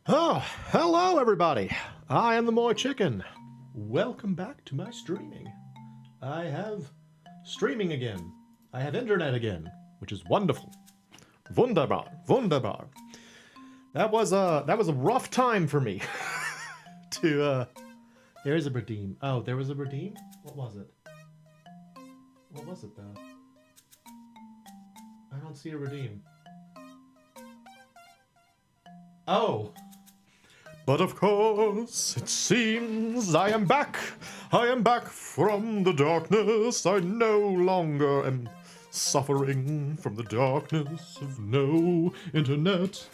Oh, hello everybody. I am the MoeChicken. Welcome back to my streaming. I have streaming again. I have internet again, which is wonderful. Wunderbar, wunderbar. That was a rough time for me. There is a redeem. Oh, there was a redeem? What was it? What was it though? I don't see a redeem. Oh. But of course, it seems I am back. I am back from the darkness. I no longer am suffering from the darkness of no internet.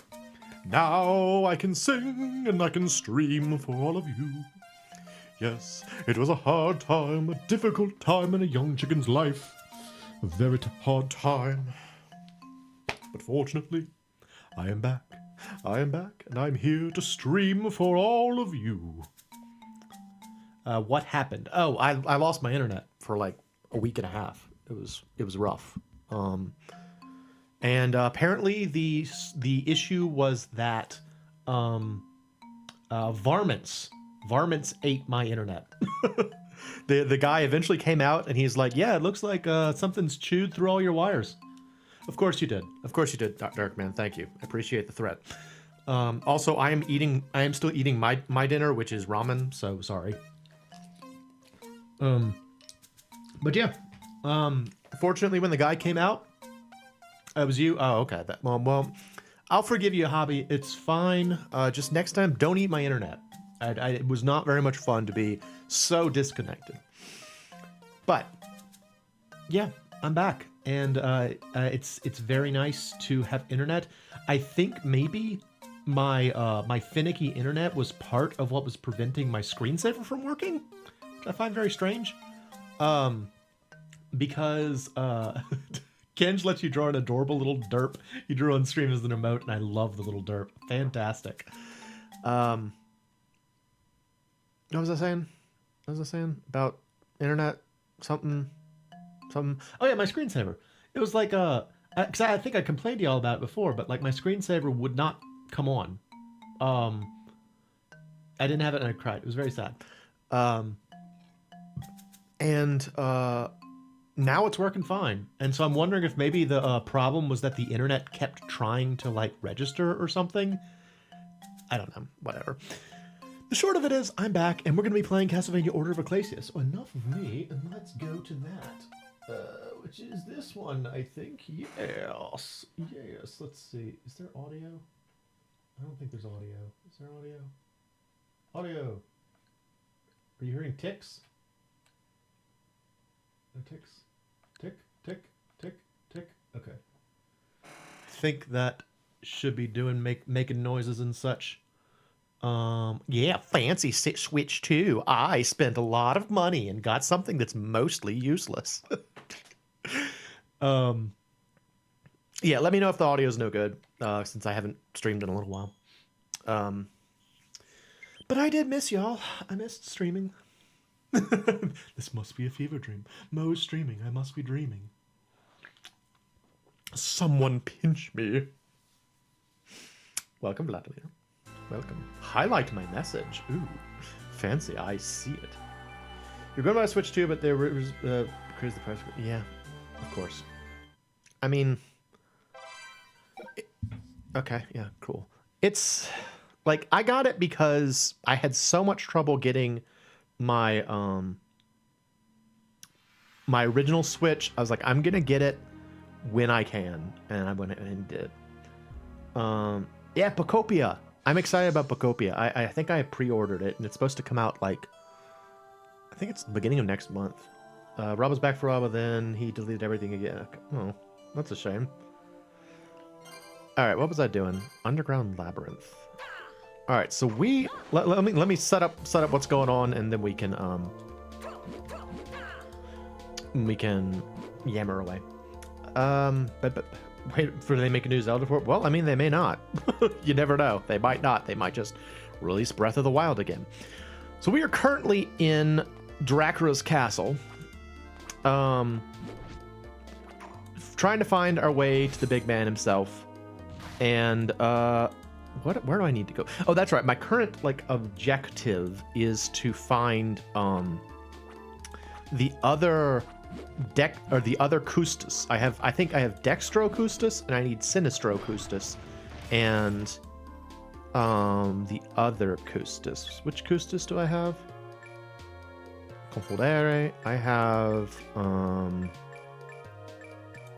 Now I can sing and I can stream for all of you. Yes, it was a hard time, a difficult time in a young chicken's life. A very hard time. But fortunately, I am back. I am back, and I'm here to stream for all of you. What happened? Oh, I lost my internet for like a week and a half. It was rough. And apparently the issue was that varmints ate my internet. The guy eventually came out and he's like, "Yeah, it looks like something's chewed through all your wires." Of course you did. Of course you did, Darkman. Thank you. I appreciate the threat. Also, I am still eating my dinner, which is ramen. So sorry. But yeah. Fortunately, when the guy came out, it was you. Oh, okay. Well, I'll forgive you, Hobby. It's fine. Just next time, don't eat my internet. It was not very much fun to be so disconnected. But yeah, I'm back. And it's very nice to have internet. I think maybe my finicky internet was part of what was preventing my screensaver from working, which I find very strange. Because Kenj lets you draw an adorable little derp you drew on stream as an emote, and I love the little derp. Fantastic. What was I saying? What was I saying about internet? Something. Oh yeah, my screensaver. It was like because I think I complained to y'all about it before, but like my screensaver would not come on. I didn't have it and I cried. It was very sad. And now it's working fine. And so I'm wondering if maybe the problem was that the internet kept trying to like register or something. I don't know. Whatever. The short of it is, I'm back, and we're going to be playing Castlevania Order of Ecclesia. So enough of me, and let's go to that. Which is this one, I think. Yes. Yes. Let's see. Is there audio? I don't think there's audio. Is there audio? Audio. Are you hearing ticks? No ticks? Tick, tick, tick, tick. Okay. I think that should be making noises and such. Yeah, fancy Switch 2. I spent a lot of money and got something that's mostly useless. Yeah, let me know if the audio is no good, since I haven't streamed in a little while. But I did miss y'all. I missed streaming. This must be a fever dream. Mo is streaming. I must be dreaming. Someone pinch me. Welcome, Vladimir. Welcome. Highlight my message. Ooh, fancy. I see it. You're going to buy a Switch 2, but there was increase the price. Yeah, of course. I mean, okay, yeah, cool. It's like I got it because I had so much trouble getting my my original Switch. I was like, I'm gonna get it when I can, and I went and did it. Yeah, Pocopia. I'm excited about Pocopia. I think I pre-ordered it, and it's supposed to come out like, I think it's the beginning of next month. Rob was back for Rob, then he deleted everything again. Oh, that's a shame. All right, what was I doing? Underground Labyrinth. All right, so let me set up what's going on, and then we can yammer away. But wait, for they make a new Zelda port? Well, I mean, they may not. You never know. They might not. They might just release Breath of the Wild again. So we are currently in Dracula's castle, trying to find our way to the big man himself, and where do I need to go? Oh, that's right. My current like objective is to find the other Custos. I think I have Dextro Custos and I need Sinistro Custos, and the other Custos. Which Custos do I have? Confodere. I have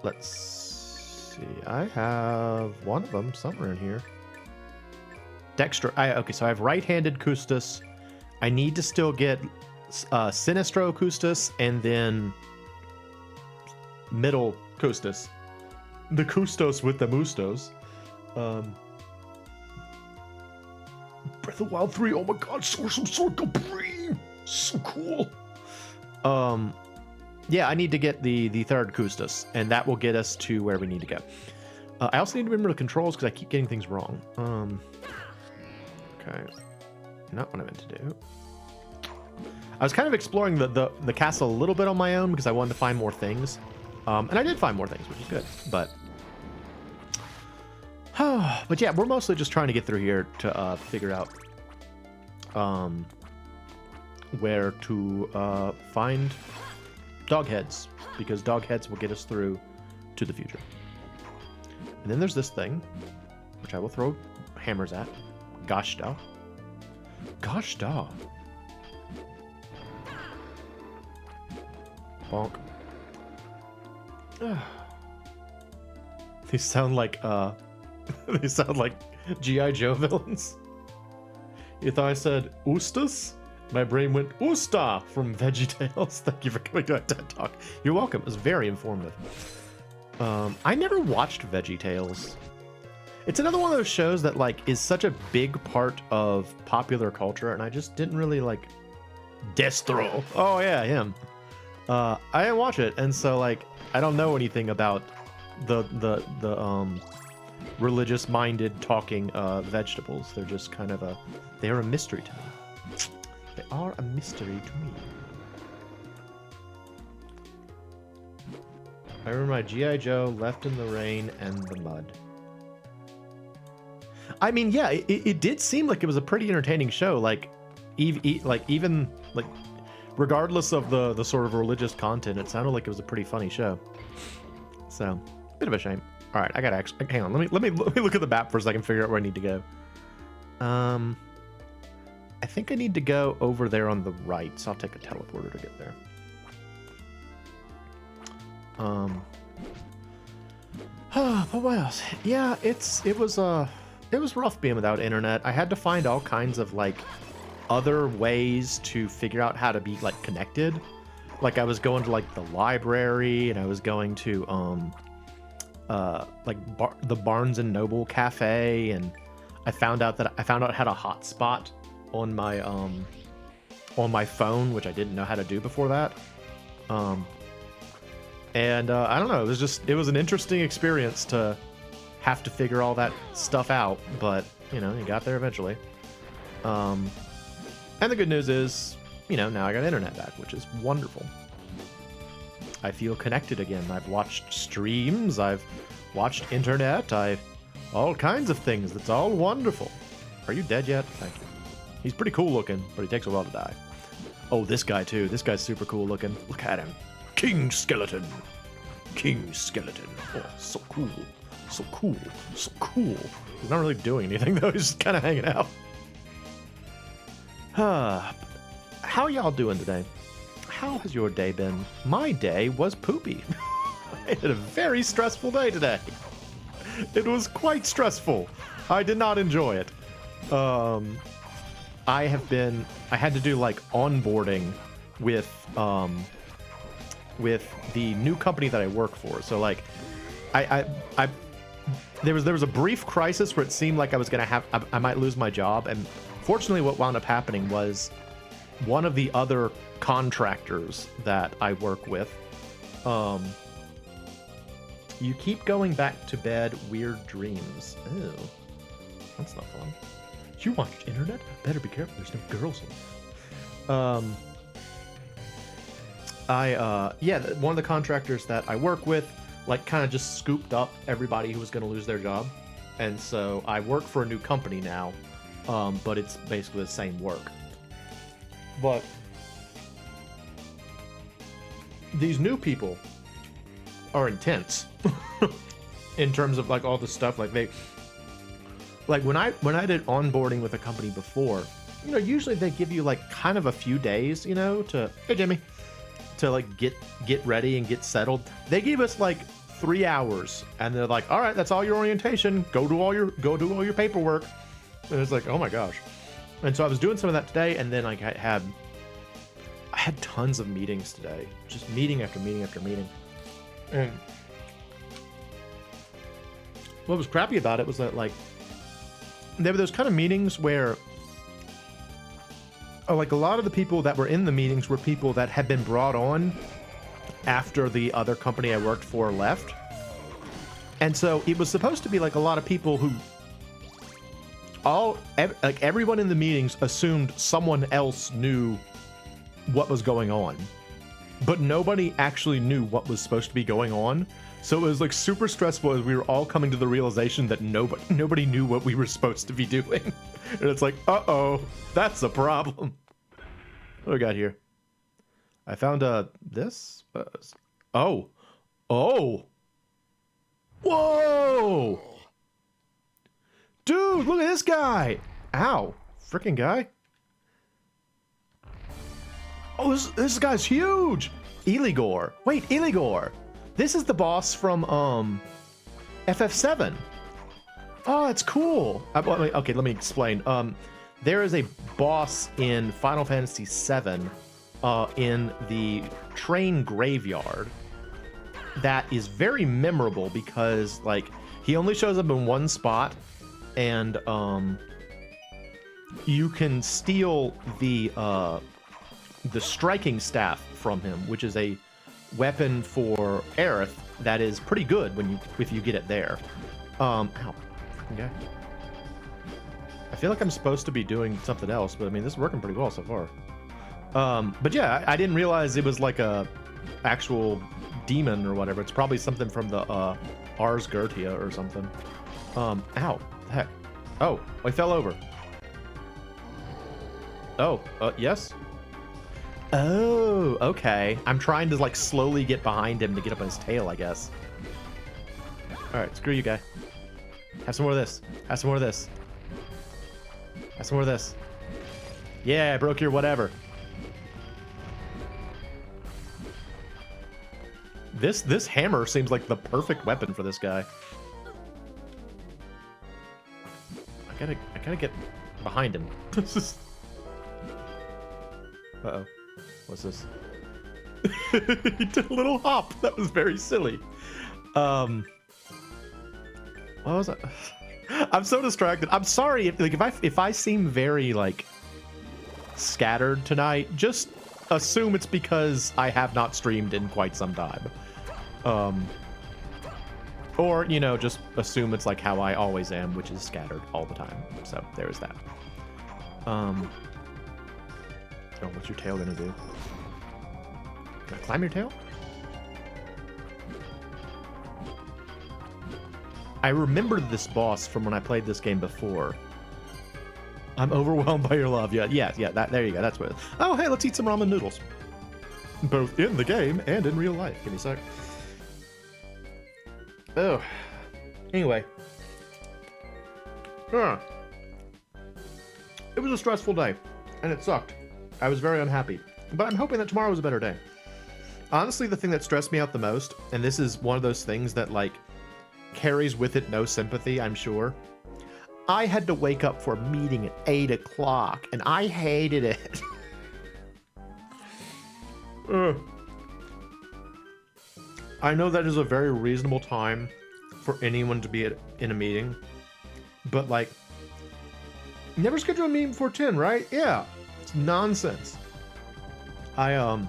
let's see. I have one of them somewhere in here. Dextro. Okay, so I have right-handed Custos. I need to still get Sinistro Custos and then middle Custos. The Custos with the Mustos. Breath of the Wild 3. Oh my god, Source of Sword Supreme. So cool. Yeah, I need to get the third Custos, and that will get us to where we need to go. I also need to remember the controls because I keep getting things wrong. Okay, not what I meant to do. I was kind of exploring the castle a little bit on my own because I wanted to find more things, and I did find more things, which is good. But yeah, we're mostly just trying to get through here to figure out where to find dog heads, because dog heads will get us through to the future. And then there's this thing, which I will throw hammers at. Gosh da. Gosh da. Bonk. These sound like they sound like G.I. Joe villains. If I said Oostas, my brain went Oosta from VeggieTales. Thank you for coming to that TED Talk. You're welcome. It was very informative. I never watched VeggieTales. It's another one of those shows that like is such a big part of popular culture, and I just didn't really like Destro. Oh yeah, him. I didn't watch it, and so like I don't know anything about the religious-minded talking vegetables. They're just kind of they're a mystery to me. They are a mystery to me. I remember my G.I. Joe Left in the Rain and the Mud. I mean, yeah, it did seem like it was a pretty entertaining show. Like, even regardless of the sort of religious content, it sounded like it was a pretty funny show. So, bit of a shame. All right, I gotta actually hang on. Let me look at the map for a second, figure out where I need to go. I think I need to go over there on the right, so I'll take a teleporter to get there. But what else? Yeah, it was rough being without internet. I had to find all kinds of like other ways to figure out how to be like connected. Like I was going to like the library, and I was going to the Barnes and Noble cafe, and I found out I had a hotspot on my phone, which I didn't know how to do before that. And I don't know, it was an interesting experience to have to figure all that stuff out, but you know, you got there eventually. And the good news is, you know, now I got internet back, which is wonderful. I feel connected again. I've watched streams, I've watched internet, all kinds of things. That's all wonderful. Are you dead yet? Thank you. He's pretty cool looking, but he takes a while to die. Oh, this guy too. This guy's super cool looking. Look at him. King Skeleton. King Skeleton. Oh, so cool. So cool. So cool. He's not really doing anything though. He's just kind of hanging out. How y'all doing today? How has your day been? My day was poopy. I had a very stressful day today. It was quite stressful. I did not enjoy it. I had to do like onboarding with the new company that I work for. So like there was a brief crisis where it seemed like I might lose my job, and fortunately what wound up happening was one of the other contractors that I work with, you keep going back to bed, weird dreams. Ew. That's not fun. You watch internet? Better be careful, there's no girls in there. One of the contractors that I work with, like, kind of just scooped up everybody who was going to lose their job. and so I work for a new company now, but it's basically the same work. But these new people are intense in terms of like all the stuff. Like when I did onboarding with a company before, you know, usually they give you like kind of a few days, you know, to, hey Jimmy, to like get ready and get settled. They gave us like 3 hours, and they're like, all right, that's all your orientation. Go do all your paperwork. And it's like, oh my gosh. And so I was doing some of that today, and then like I had tons of meetings today, just meeting after meeting after meeting. And what was crappy about it was that like there were those kind of meetings where like a lot of the people that were in the meetings were people that had been brought on after the other company I worked for left. And so it was supposed to be like a lot of people who like everyone in the meetings assumed someone else knew what was going on, but nobody actually knew what was supposed to be going on. So it was like super stressful as we were all coming to the realization that nobody knew what we were supposed to be doing. And it's like, uh-oh, that's a problem. What do we got here? I found this. Oh. Whoa! Dude, look at this guy! Ow. Freaking guy. Oh, this guy's huge! Eligor. Wait, Eligor! This is the boss from, FF7. Oh, it's cool. Okay, let me explain. There is a boss in Final Fantasy VII, in the train graveyard that is very memorable because, like, he only shows up in one spot, and, you can steal the striking staff from him, which is a weapon for Aerith that is pretty good if you get it there. Ow. Okay. I feel like I'm supposed to be doing something else, but I mean, this is working pretty well so far. But yeah, I didn't realize it was like a actual demon or whatever. It's probably something from the Ars Goetia or something. Ow. The heck? Oh, I fell over. Oh, yes? Oh, okay. I'm trying to like slowly get behind him to get up on his tail, I guess. Alright, screw you, guy. Have some more of this. Have some more of this. Have some more of this. Yeah, I broke your whatever. This hammer seems like the perfect weapon for this guy. I gotta get behind him. Uh-oh. What's this? He did a little hop. That was very silly. What was that? I'm so distracted. I'm sorry if I seem very like scattered tonight. Just assume it's because I have not streamed in quite some time. Or, you know, just assume it's like how I always am, which is scattered all the time. So there's that. Oh, what's your tail gonna do? Can I climb your tail? I remember this boss from when I played this game before. I'm overwhelmed by your love. Yeah, there you go. That's what. Oh, hey, let's eat some ramen noodles. Both in the game and in real life. Give me a sec. Oh. Anyway. It was a stressful day, and it sucked. I was very unhappy, but I'm hoping that tomorrow was a better day. Honestly, the thing that stressed me out the most, and this is one of those things that like carries with it no sympathy, I'm sure. I had to wake up for a meeting at 8 o'clock, and I hated it. I know that is a very reasonable time for anyone to be in a meeting, but like, never schedule a meeting before 10, right? Yeah, it's nonsense. And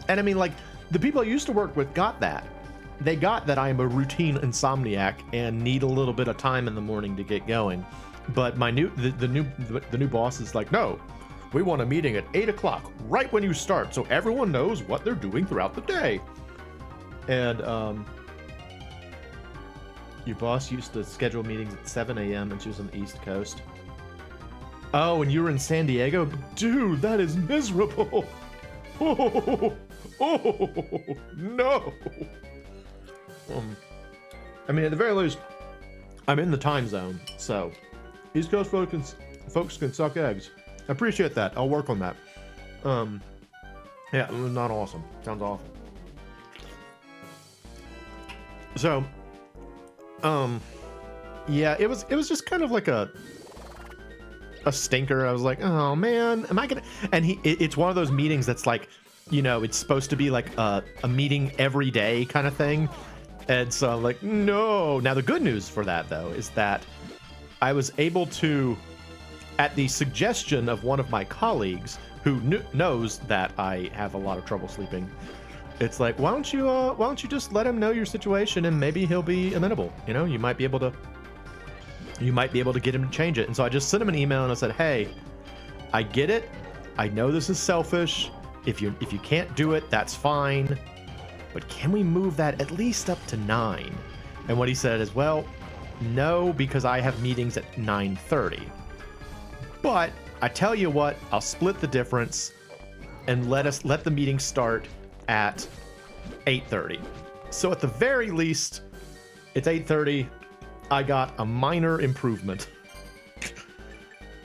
I mean, like, the people I used to work with got that. They got that I am a routine insomniac and need a little bit of time in the morning to get going. But the new boss is like, no, we want a meeting at 8 o'clock, right when you start, so everyone knows what they're doing throughout the day. And Your boss used to schedule meetings at 7 a.m. and she was on the East Coast. Oh, and you were in San Diego? Dude, that is miserable. Oh, no. I mean, at the very least, I'm in the time zone, so East Coast folks can suck eggs. I appreciate that. I'll work on that. Yeah, it was not awesome. Sounds awful. So, yeah, it was just kind of like a stinker. I was like, oh man, am I gonna? And it's one of those meetings that's like, you know, it's supposed to be like a meeting every day kind of thing. And so I'm like, no. Now the good news for that though is that I was able to, at the suggestion of one of my colleagues who knows that I have a lot of trouble sleeping, it's like, why don't you just let him know your situation and maybe he'll be amenable. You know, you might be able to get him to change it. And so I just sent him an email and I said, hey, I get it. I know this is selfish. If you can't do it, that's fine. But can we move that at least up to 9? And what he said is, well, no, because I have meetings at 9:30. But I tell you what, I'll split the difference and let the meeting start at 8:30. So at the very least, it's 8:30. I got a minor improvement.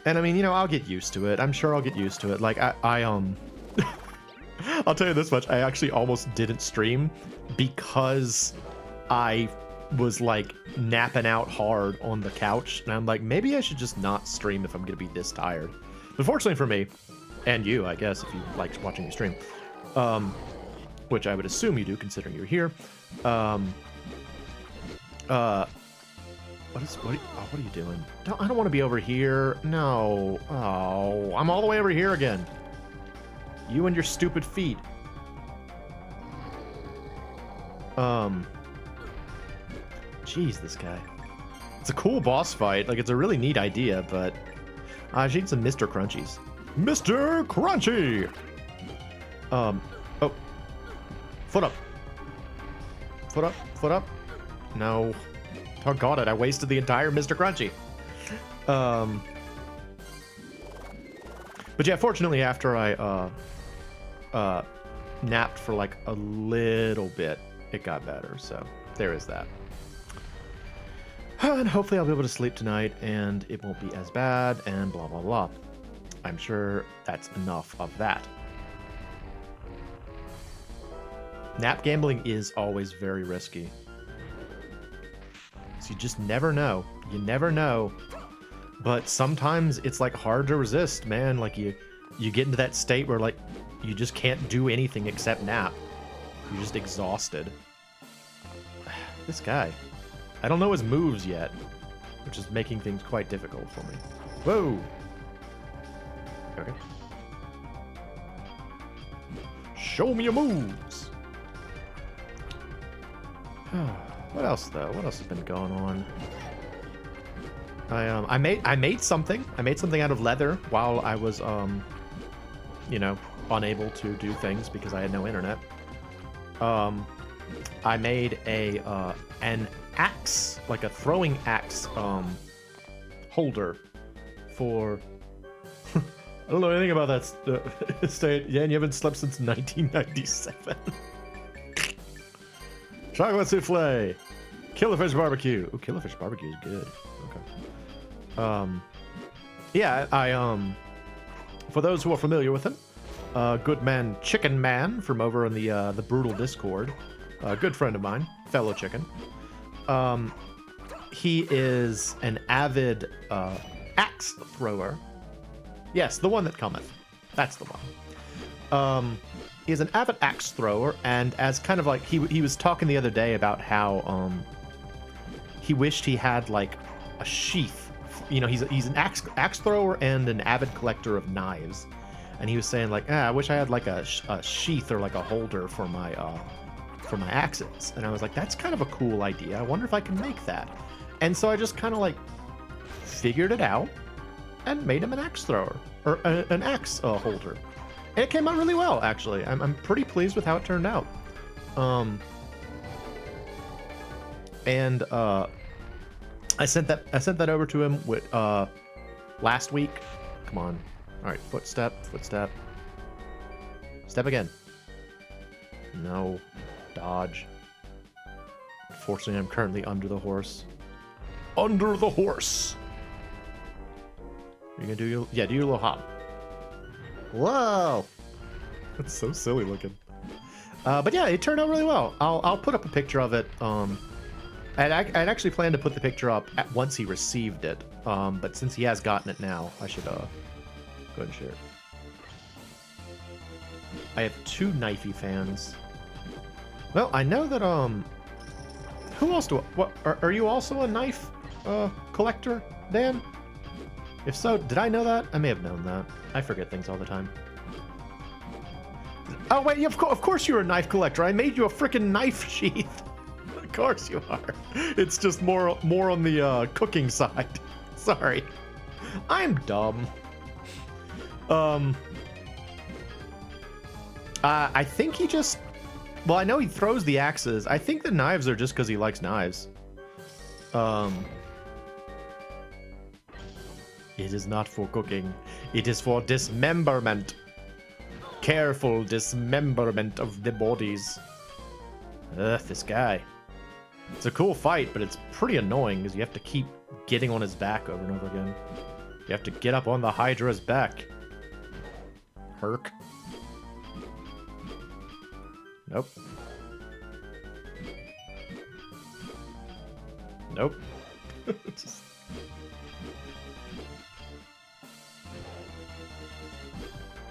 And I mean, you know, I'll get used to it. I'm sure I'll get used to it. Like I'll tell you this much. I actually almost didn't stream because I was like napping out hard on the couch. And I'm like, maybe I should just not stream if I'm going to be this tired. But fortunately for me, and you, I guess, if you like watching me stream, which I would assume you do considering you're here. What are you doing? I don't want to be over here. No. Oh, I'm all the way over here again. You and your stupid feet. Jeez, this guy. It's a cool boss fight. Like, it's a really neat idea, but I should eat some Mr. Crunchies. Mr. Crunchy! Oh. Foot up. Foot up. Foot up. No. Doggone it, I wasted the entire Mr. Crunchy. But yeah, fortunately, after I napped for like a little bit, it got better. So there is that. And hopefully I'll be able to sleep tonight and it won't be as bad and blah, blah, blah. I'm sure that's enough of that. Nap gambling is always very risky. So you just never know. You never know. But sometimes it's like hard to resist, man. Like you get into that state where like you just can't do anything except nap. You're just exhausted. This guy. I don't know his moves yet, which is making things quite difficult for me. Whoa. Okay. Show me your moves. What else though? What else has been going on? I made something. I made something out of leather while I was you know, unable to do things because I had no internet. I made an axe, like a throwing axe holder for I don't know anything about that state. Yeah, and you haven't slept since 1997. Chocolate souffle. Killerfish barbecue. Ooh, killerfish barbecue is good. Okay. Yeah, I for those who are familiar with him, good man Chicken Man from over in the Brutal Discord, a good friend of mine, fellow chicken. He is an avid axe thrower. Yes, the one that cometh. That's the one. He's an avid axe thrower, and as kind of like he was talking the other day about how he wished he had like a sheath. You know, he's an axe thrower and an avid collector of knives, and he was saying like, I wish I had like a sheath or like a holder for my axes. And I was like, that's kind of a cool idea. I wonder if I can make that. And so I just kind of like figured it out and made him an axe thrower or an axe holder. And it came out really well, actually. I'm pretty pleased with how it turned out. And I sent that over to him with last week. Come on. All right, footstep. Step again. No. Dodge. Unfortunately, I'm currently under the horse. Under the horse. You're gonna do your do your little hop. Whoa. That's so silly looking. But yeah, it turned out really well. I'll put up a picture of it. I'd actually planned to put the picture up once he received it. But since he has gotten it now, I should go ahead and share it. I have 2 knifey fans. Well, I know that who else what are you also a knife collector, Dan? If so, did I know that? I may have known that. I forget things all the time. Oh wait, of course you're a knife collector. I made you a freaking knife sheath. Of course you are. It's just more on the cooking side. Sorry, I'm dumb. I think he just. Well, I know he throws the axes. I think the knives are just because he likes knives. It is not for cooking. It is for dismemberment. Careful dismemberment of the bodies. Ugh, this guy. It's a cool fight, but it's pretty annoying because you have to keep getting on his back over and over again. You have to get up on the Hydra's back. Herc. Nope. Nope. Just...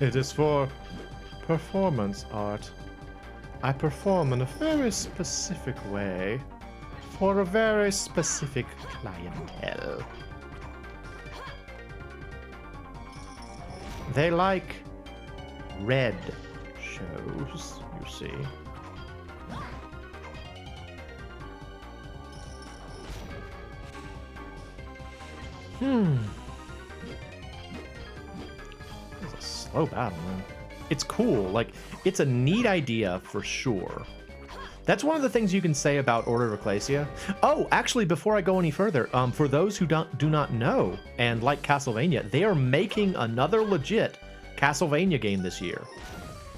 It is for performance art. I perform in a very specific way for a very specific clientele. They like red shows, you see. It's a slow battle, man. It's cool. Like, it's a neat idea for sure. That's one of the things you can say about Order of Ecclesia. Oh, actually, before I go any further, for those who do not know and like Castlevania, they are making another legit Castlevania game this year.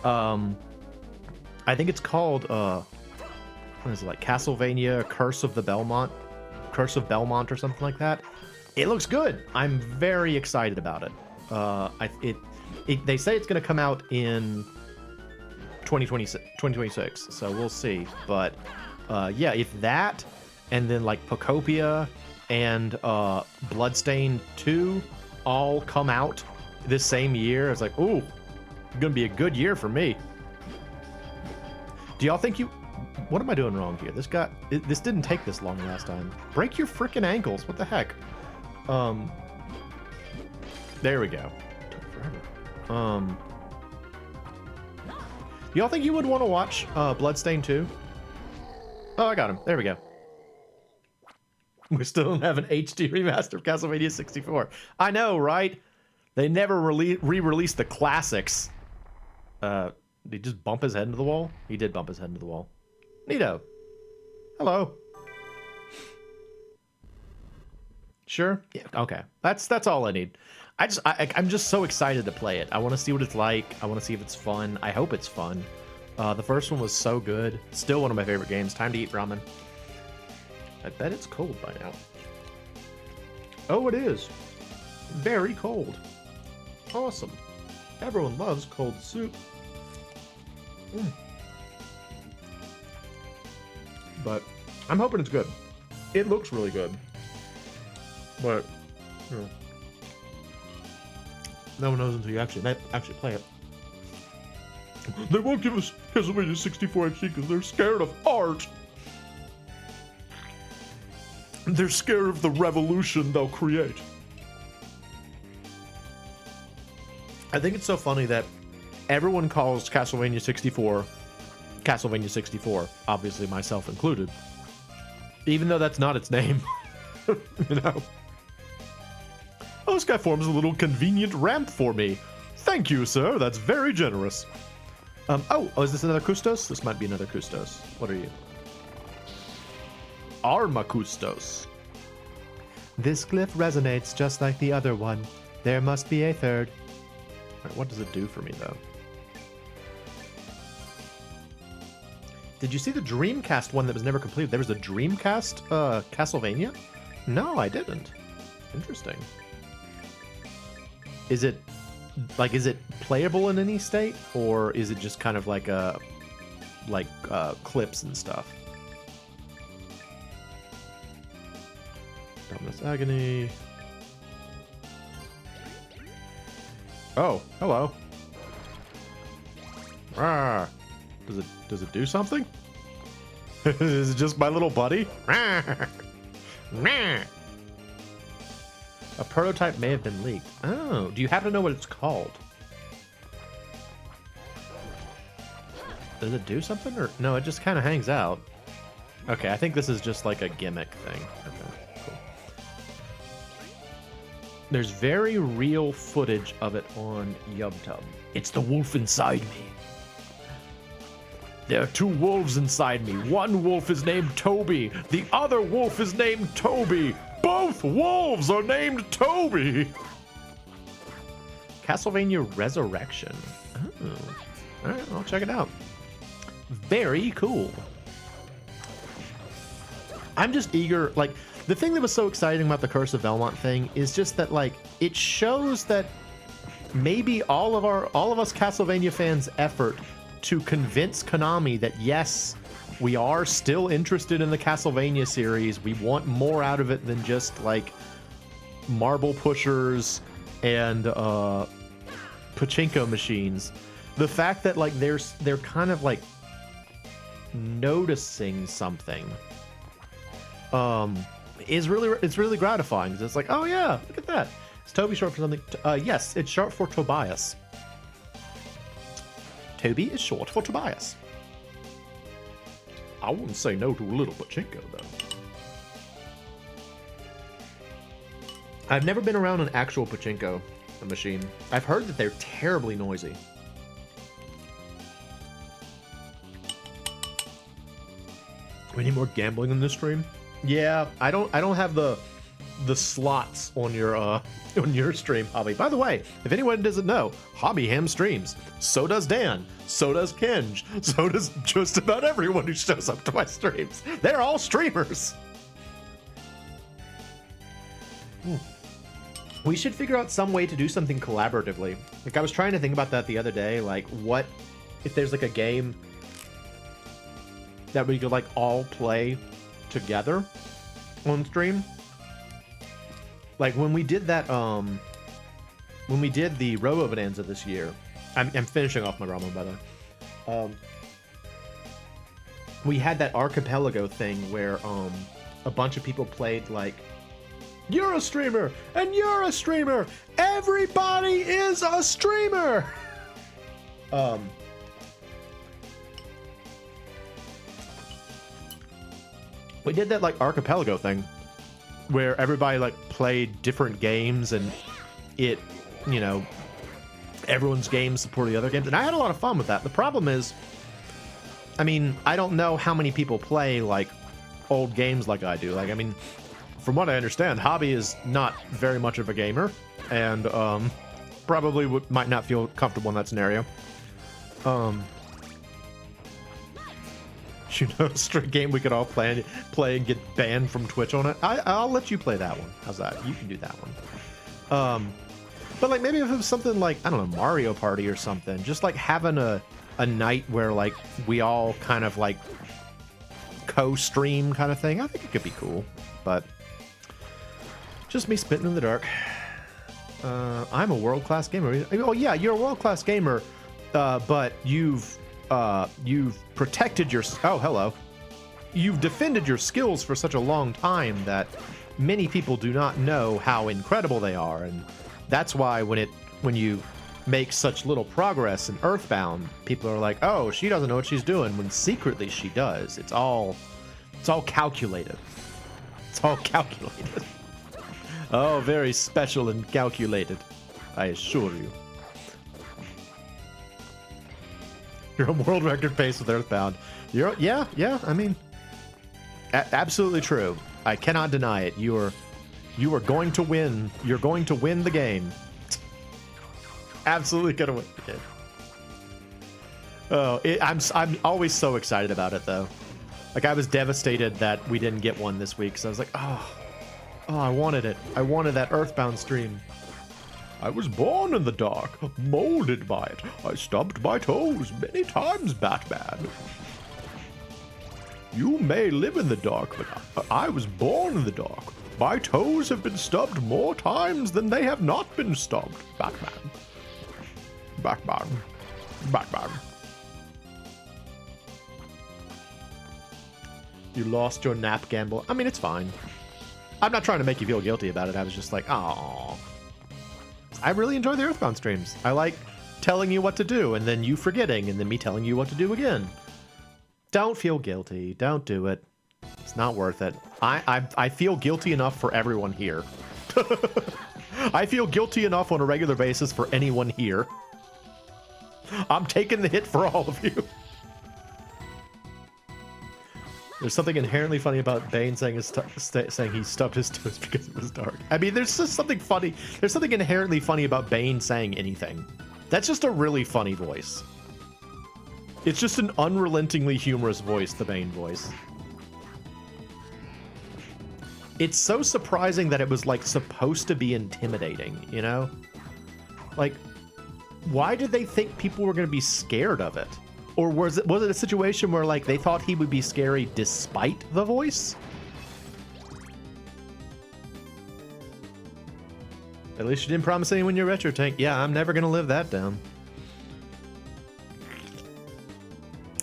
I think it's called what is it, like Castlevania Curse of Belmont or something like that. It looks good. I'm very excited about it. They say it's going to come out in 2026, so we'll see. But yeah, if that and then like Pocopia and Bloodstained 2 all come out this same year, it's like, ooh, it's gonna be a good year for me. Do y'all think what am I doing wrong here? This didn't take this long last time. Break your freaking ankles. What the heck? There we go. Took forever. Y'all think you would want to watch Bloodstained 2? Oh, I got him. There we go. We still don't have an HD remaster of Castlevania 64. I know, right? They never re-released the classics. Did he just bump his head into the wall? He did bump his head into the wall. Neato. Hello. Sure? Yeah, okay. That's all I need. I'm just so excited to play it. I want to see what it's like. I want to see if it's fun. I hope it's fun. The first one was so good. Still one of my favorite games. Time to eat ramen. I bet it's cold by now. Oh, it is. Very cold. Awesome. Everyone loves cold soup. But I'm hoping it's good. It looks really good. But, you know, no one knows until you actually play it. They won't give us Castlevania 64 HD because they're scared of art. They're scared of the revolution they'll create. I think it's so funny that everyone calls Castlevania 64 Castlevania 64, obviously myself included, even though that's not its name. You know? Oh, this guy forms a little convenient ramp for me. Thank you, sir. That's very generous. Oh, is this another Custos? This might be another Custos. What are you? Arma Custos. This glyph resonates just like the other one. There must be a third. Right, what does it do for me, though? Did you see the Dreamcast one that was never completed? There was a Dreamcast Castlevania? No, I didn't. Interesting. Is it playable in any state, or is it just kind of like clips and stuff? Dominus Agony. Oh, hello. Ah. Does it do something? Is it just my little buddy? A prototype may have been leaked. Oh, do you happen to know what it's called? Does it do something, or no? It just kind of hangs out. Okay, I think this is just like a gimmick thing. Okay, cool. There's very real footage of it on YubTub. It's the wolf inside me. There are two wolves inside me. One wolf is named Toby. The other wolf is named Toby. Both wolves are named Toby. Castlevania Resurrection. Oh. All right, I'll check it out. Very cool. I'm just eager. Like, the thing that was so exciting about the Curse of Belmont thing is just that, like, it shows that maybe all of us Castlevania fans' effort to convince Konami that yes, we are still interested in the Castlevania series. We want more out of it than just like marble pushers and pachinko machines. The fact that like they're kind of like noticing something it's really gratifying. It's like, oh yeah, look at that. Is Toby short for something? Yes, it's short for Tobias. Toby is short for Tobias. I wouldn't say no to a little pachinko, though. I've never been around an actual pachinko machine. I've heard that they're terribly noisy. We need more gambling in this stream. Yeah, I don't have the slots on your stream, Hobby. By the way, if anyone doesn't know, Hobby ham streams. So does Dan. So does Kenj. So does just about everyone who shows up to my streams. They're all streamers. We should figure out some way to do something collaboratively. Like, I was trying to think about that the other day. Like, what if there's like a game that we could like all play together on stream? Like when we did that, when we did the Robo Bonanza this year, I'm finishing off my ramen, by the way. We had that archipelago thing where a bunch of people played like, you're a streamer and you're a streamer. Everybody is a streamer. We did that like archipelago thing where everybody like played different games and it, you know, everyone's games supported the other games, and I had a lot of fun with that. The problem is, I mean, I don't know how many people play like old games like I do. Like, I mean, from what I understand, Hobby is not very much of a gamer, and probably might not feel comfortable in that scenario. You know, a straight game we could all play and get banned from Twitch on it. I'll let you play that one. How's that? You can do that one. But like maybe if it was something like, I don't know, Mario Party or something, just like having a night where like we all kind of like co-stream kind of thing. I think it could be cool, but just me spitting in the dark. I'm a world-class gamer. Oh yeah, you're a world-class gamer, but you've protected your, oh hello, you've defended your skills for such a long time that many people do not know how incredible they are, and that's why when you make such little progress in Earthbound, people are like, oh, she doesn't know what she's doing, when secretly she does. It's all calculated. It's all calculated. Oh, very special and calculated, I assure you. You're a world record pace with Earthbound. Yeah, I mean, absolutely true. I cannot deny it. You're You are going to win. You're going to win the game. Absolutely gonna win the game. Oh, I'm always so excited about it though. Like I was devastated that we didn't get one this week. So I was like, oh, I wanted it. I wanted that Earthbound stream. I was born in the dark, molded by it. I stubbed my toes many times, Batman. You may live in the dark, but I was born in the dark. My toes have been stubbed more times than they have not been stubbed, Batman. Batman. Batman. You lost your nap gamble. I mean, it's fine. I'm not trying to make you feel guilty about it. I was just like, oh. I really enjoy the Earthbound streams. I like telling you what to do and then you forgetting and then me telling you what to do again. Don't feel guilty. Don't do it. It's not worth it. I feel guilty enough for everyone here. I feel guilty enough on a regular basis for anyone here. I'm taking the hit for all of you. There's something inherently funny about Bane saying he stubbed his toes because it was dark. I mean, there's just something funny. There's something inherently funny about Bane saying anything. That's just a really funny voice. It's just an unrelentingly humorous voice, the Bane voice. It's so surprising that it was, like, supposed to be intimidating, you know? Like, why did they think people were going to be scared of it? Or was it a situation where, like, they thought he would be scary despite the voice? At least you didn't promise anyone your retro tank. Yeah, I'm never going to live that down.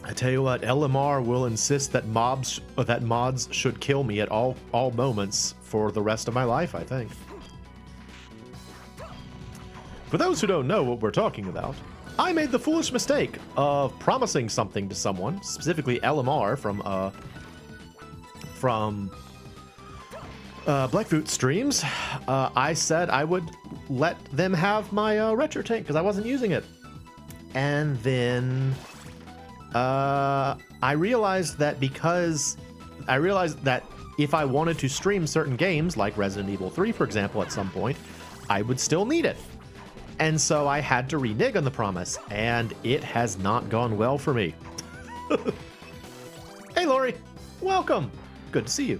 I tell you what, LMR will insist that mods should kill me at all moments for the rest of my life, I think. For those who don't know what we're talking about, I made the foolish mistake of promising something to someone, specifically LMR from Blackfoot streams. I said I would let them have my retro tank because I wasn't using it. And then I realized that if I wanted to stream certain games, like Resident Evil 3, for example, at some point, I would still need it. And so I had to renege on the promise, and it has not gone well for me. Hey, Lori. Welcome. Good to see you.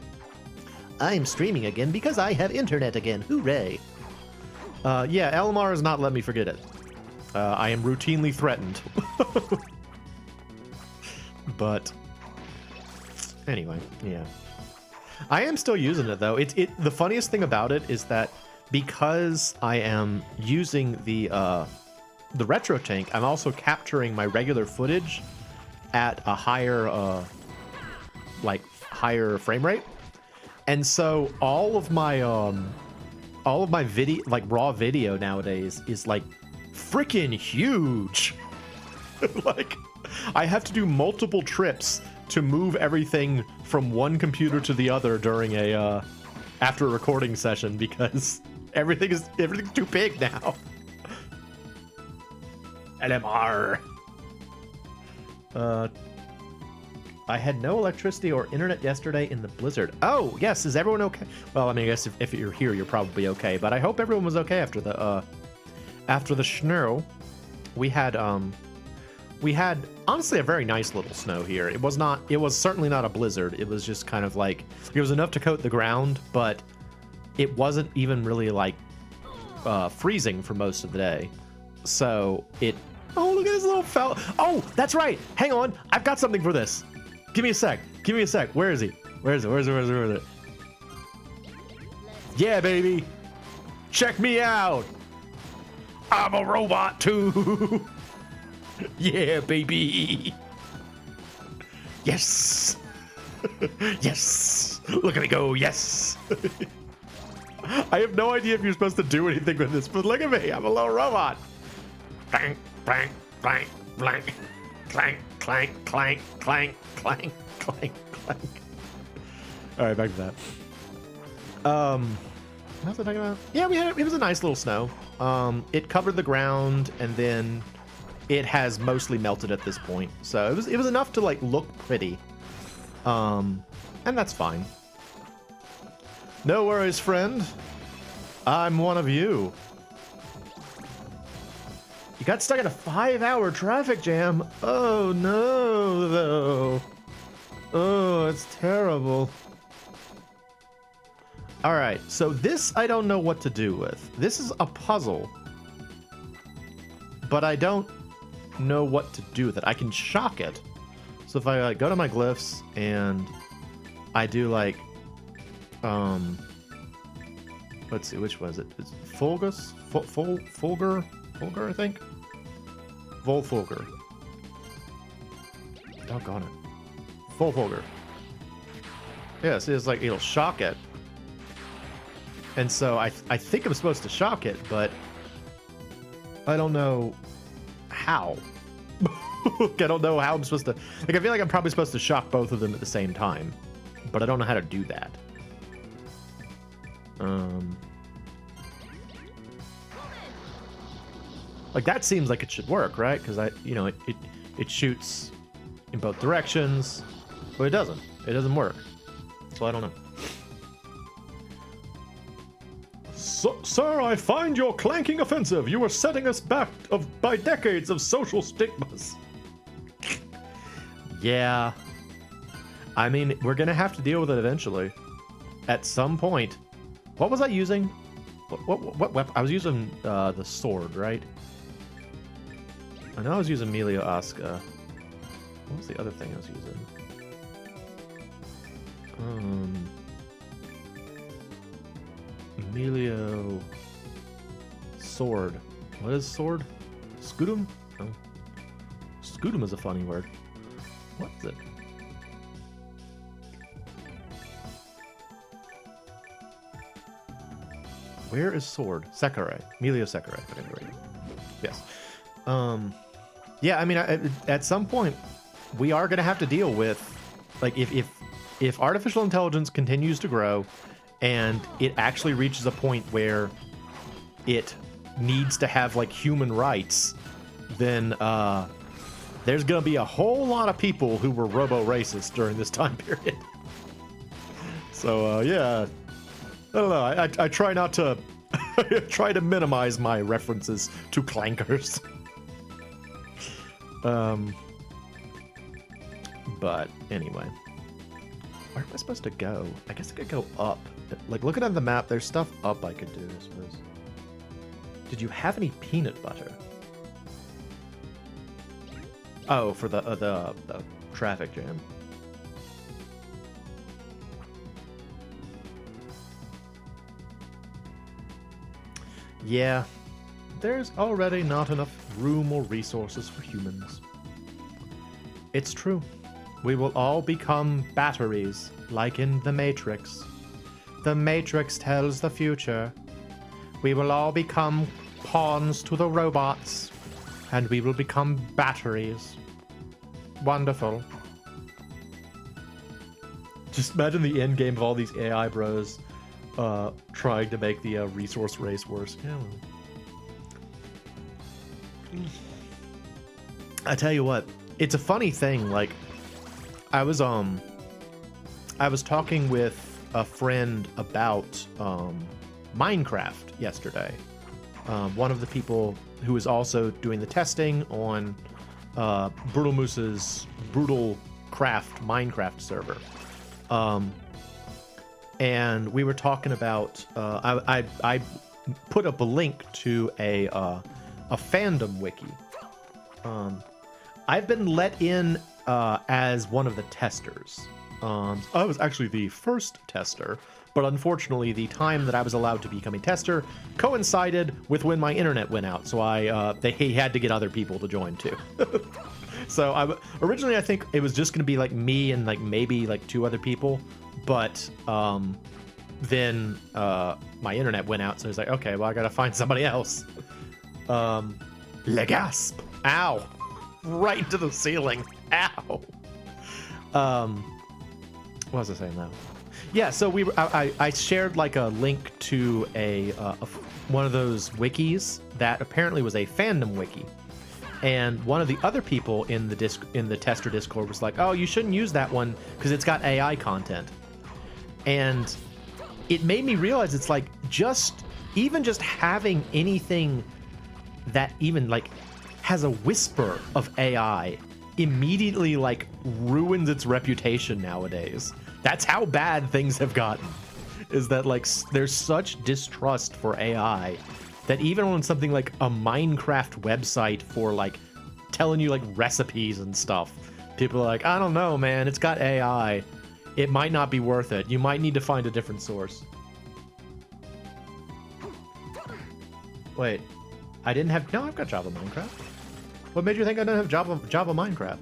I'm streaming again because I have internet again. Hooray. Yeah, LMR has not let me forget it. I am routinely threatened. But anyway, yeah. I am still using it, though. The funniest thing about it is that because I am using the retro tank, I'm also capturing my regular footage at a higher frame rate, and so all of my video, like raw video nowadays, is like freaking huge. Like I have to do multiple trips to move everything from one computer to the other during after a recording session because everything's too big now. LMR. I had no electricity or internet yesterday in the blizzard. Oh, yes. Is everyone okay? Well, I mean, I guess if you're here, you're probably okay. But I hope everyone was okay after the snow. We had honestly a very nice little snow here. It was certainly not a blizzard. It was just kind of like, it was enough to coat the ground, but it wasn't even really like freezing for most of the day. So oh, look at this little fella. Oh, that's right. Hang on. I've got something for this. Give me a sec. Where is he? Where is it? Yeah, baby. Check me out. I'm a robot too. Yeah, baby. Yes. Yes. Look at me go. Yes. I have no idea if you're supposed to do anything with this, but look at me. I'm a little robot. Blank, blank, blank, blank. Clank, clank, clank, clank, clank, clank, clank. All right, back to that. What was I talking about? Yeah, it was a nice little snow. It covered the ground, and then it has mostly melted at this point. So it was enough to like look pretty. And that's fine. No worries, friend. I'm one of you. You got stuck in a 5-hour traffic jam. Oh no, though. Oh, it's terrible. All right, so this I don't know what to do with. This is a puzzle, but I don't know what to do with it. I can shock it. So if I like, go to my glyphs and I do like, let's see, which was it? It's Fulgus? Fulgur, I think? Volfulgur. Doggone it. Fulgur. Yeah, see, it's like, it'll shock it. And so I think I'm supposed to shock it, but I don't know how. I don't know how I'm supposed to... Like, I feel like I'm probably supposed to shock both of them at the same time, but I don't know how to do that. Like, that seems like it should work, right? Because it shoots in both directions, but it doesn't. It doesn't work. So I don't know. Sir, I find your clanking offensive. You are setting us back by decades of social stigmas. Yeah. I mean, we're gonna have to deal with it eventually. At some point. What was I using? What weapon? I was using the sword, right? I know I was using Melia Osca. What was the other thing I was using? Emilio sword. What is sword? Scutum? Oh. Scutum is a funny word. What is it? Where is sword? Sekare. Emilio Sekare. Yes. Yeah, I mean, at some point, we are going to have to deal with, like, if artificial intelligence continues to grow, and it actually reaches a point where it needs to have, like, human rights, then there's going to be a whole lot of people who were robo-racist during this time period. So, yeah. I don't know. I try not to... I try to minimize my references to clankers. But, anyway. Where am I supposed to go? I guess I could go up. Like, looking at the map, there's stuff up I could do, I suppose. Did you have any peanut butter? Oh, for the traffic jam. Yeah, there's already not enough room or resources for humans. It's true. We will all become batteries, like in The Matrix. The Matrix tells the future. We will all become pawns to the robots, and we will become batteries. Wonderful. Just imagine the end game of all these AI bros trying to make the resource race worse. Yeah. I tell you what, it's a funny thing. Like, I was talking with a friend about Minecraft yesterday. One of the people who is also doing the testing on Brutal Moose's Brutal Craft Minecraft server. And we were talking about I put up a link to a fandom wiki. I've been let in as one of the testers. I was actually the first tester, but unfortunately the time that I was allowed to become a tester coincided with when my internet went out, so they had to get other people to join too. So originally I think it was just going to be like me and like maybe like 2 other people, but then my internet went out, so I was like, okay, well I gotta find somebody else. Le gasp! Ow! Right into the ceiling. Ow! What was I saying now? Yeah, so I shared like a link to a one of those wikis that apparently was a fandom wiki, and one of the other people in the tester Discord was like, "Oh, you shouldn't use that one because it's got AI content." And it made me realize it's like even just having anything that even like has a whisper of AI immediately like ruins its reputation nowadays. That's how bad things have gotten. Is that like there's such distrust for AI that even on something like a Minecraft website for like telling you like recipes and stuff, people are like, I don't know, man, it's got AI. It might not be worth it. You might need to find a different source. Wait, I didn't have... No, I've got Java Minecraft. What made you think I don't have Java Minecraft?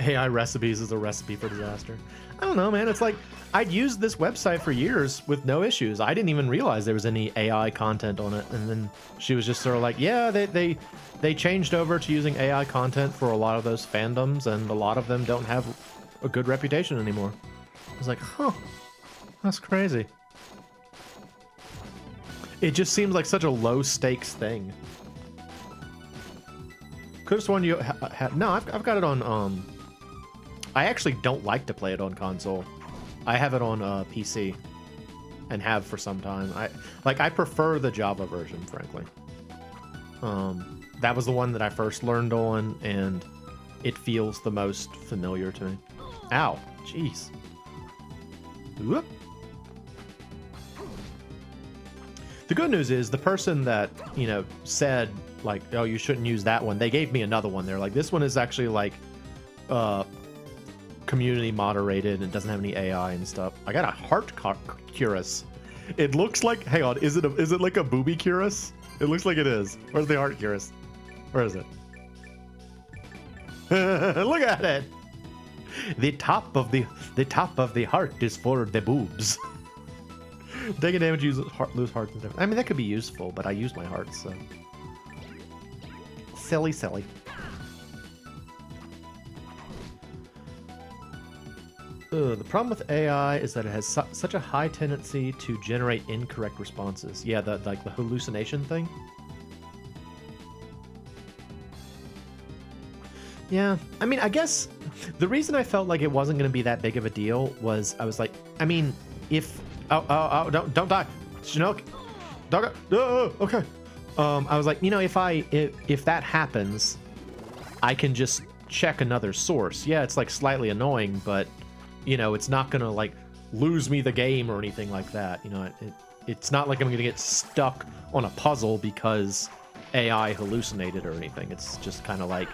AI recipes is a recipe for disaster. I don't know, man. It's like, I'd used this website for years with no issues. I didn't even realize there was any AI content on it. And then she was just sort of like, yeah, they changed over to using AI content for a lot of those fandoms, and a lot of them don't have a good reputation anymore. I was like, huh, that's crazy. It just seems like such a low stakes thing. Could have sworn you had... No, I've got it on... I actually don't like to play it on console. I have it on PC, and have for some time. I prefer the Java version, frankly. That was the one that I first learned on, and it feels the most familiar to me. Ow, jeez. Whoop. The good news is the person that, you know, said like, oh, you shouldn't use that one, they gave me another one. They're like, this one is actually like community moderated and doesn't have any AI and stuff. I got a heart curus. It looks like, hang on, is it like a booby curus? It looks like it is. Where's the heart curus? Where is it? Look at it. The top of the heart is for the boobs. Taking damage, lose hearts and stuff. I mean, that could be useful, but I use my hearts, so silly. The problem with AI is that it has such a high tendency to generate incorrect responses. Yeah, like the hallucination thing. Yeah, I mean, I guess the reason I felt like it wasn't going to be that big of a deal was I was like, I mean, if don't die, Chinook, dog, okay. I was like, you know, if that happens, I can just check another source. Yeah, it's like slightly annoying, but you know, it's not gonna like lose me the game or anything like that. You know, it's not like I'm gonna get stuck on a puzzle because AI hallucinated or anything. It's just kind of like,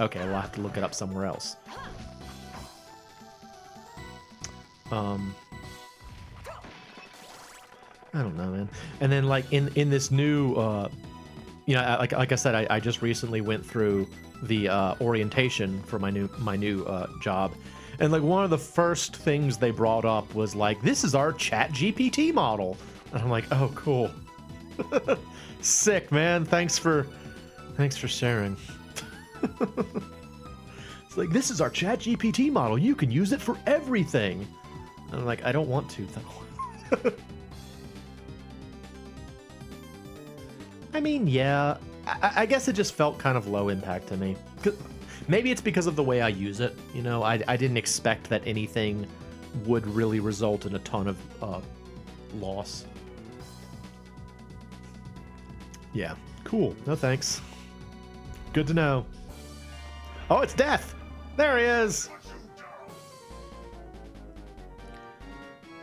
okay, well, I'll have to look it up somewhere else. I don't know, man. And then like in this new, you know, like I said, I just recently went through the orientation for my new job. And like one of the first things they brought up was like, this is our ChatGPT model. And I'm like, oh, cool. Sick, man. Thanks for sharing. It's like, this is our ChatGPT model. You can use it for everything. And I'm like, I don't want to, though. I mean, yeah. I guess it just felt kind of low impact to me. Maybe it's because of the way I use it. You know, I didn't expect that anything would really result in a ton of loss. Yeah, cool. No thanks. Good to know. Oh, it's Death! There he is!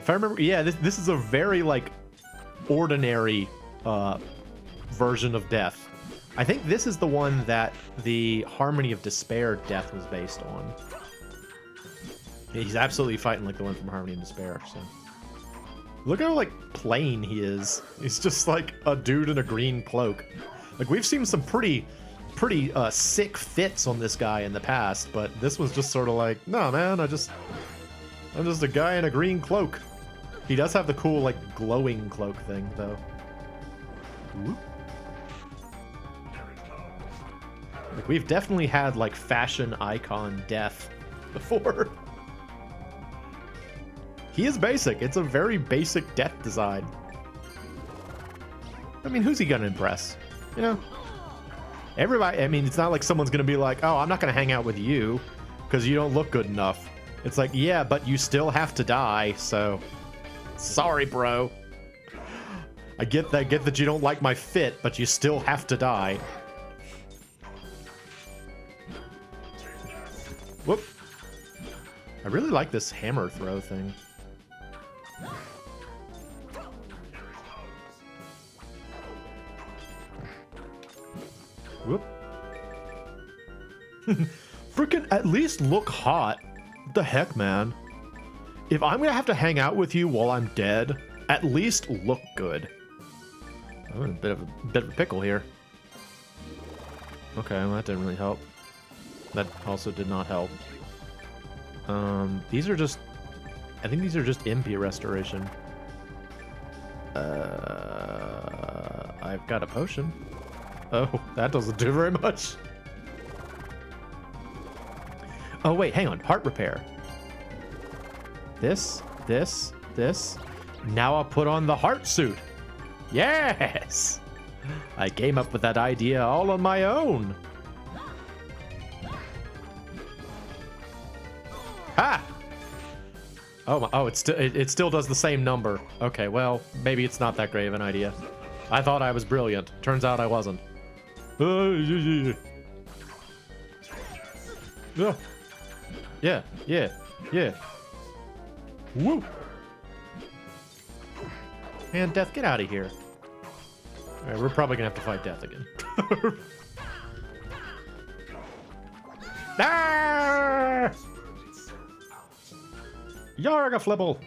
If I remember, yeah, this is a very, like, ordinary version of Death. I think this is the one that the Harmony of Despair Death was based on. Yeah, he's absolutely fighting like the one from Harmony of Despair, so. Look how, like, plain he is. He's just like a dude in a green cloak. Like, we've seen some pretty sick fits on this guy in the past, but this was just sort of like, no, man, I'm just a guy in a green cloak. He does have the cool, like, glowing cloak thing, though. Whoop. Like, we've definitely had, like, fashion icon Death before. He is basic. It's a very basic Death design. I mean, who's he gonna impress? You know? Everybody, I mean, it's not like someone's gonna be like, oh, I'm not gonna hang out with you because you don't look good enough. It's like, yeah, but you still have to die, so sorry, bro. I get that you don't like my fit, but you still have to die. Whoop. I really like this hammer throw thing. Whoop. Freaking at least look hot. What the heck, man? If I'm gonna have to hang out with you while I'm dead, at least look good. I'm in a bit of a pickle here. Okay, well, that didn't really help. That also did not help. These are just... I think these are just MP restoration. I've got a potion. Oh, that doesn't do very much. Oh, wait, hang on. Heart repair. This. Now I'll put on the heart suit. Yes! I came up with that idea all on my own. Ha! Oh, it still does the same number. Okay, well, maybe it's not that great of an idea. I thought I was brilliant. Turns out I wasn't. Yeah. Woo! Man, Death, get out of here. Alright, we're probably gonna have to fight Death again. Ah! Yarga Flibble!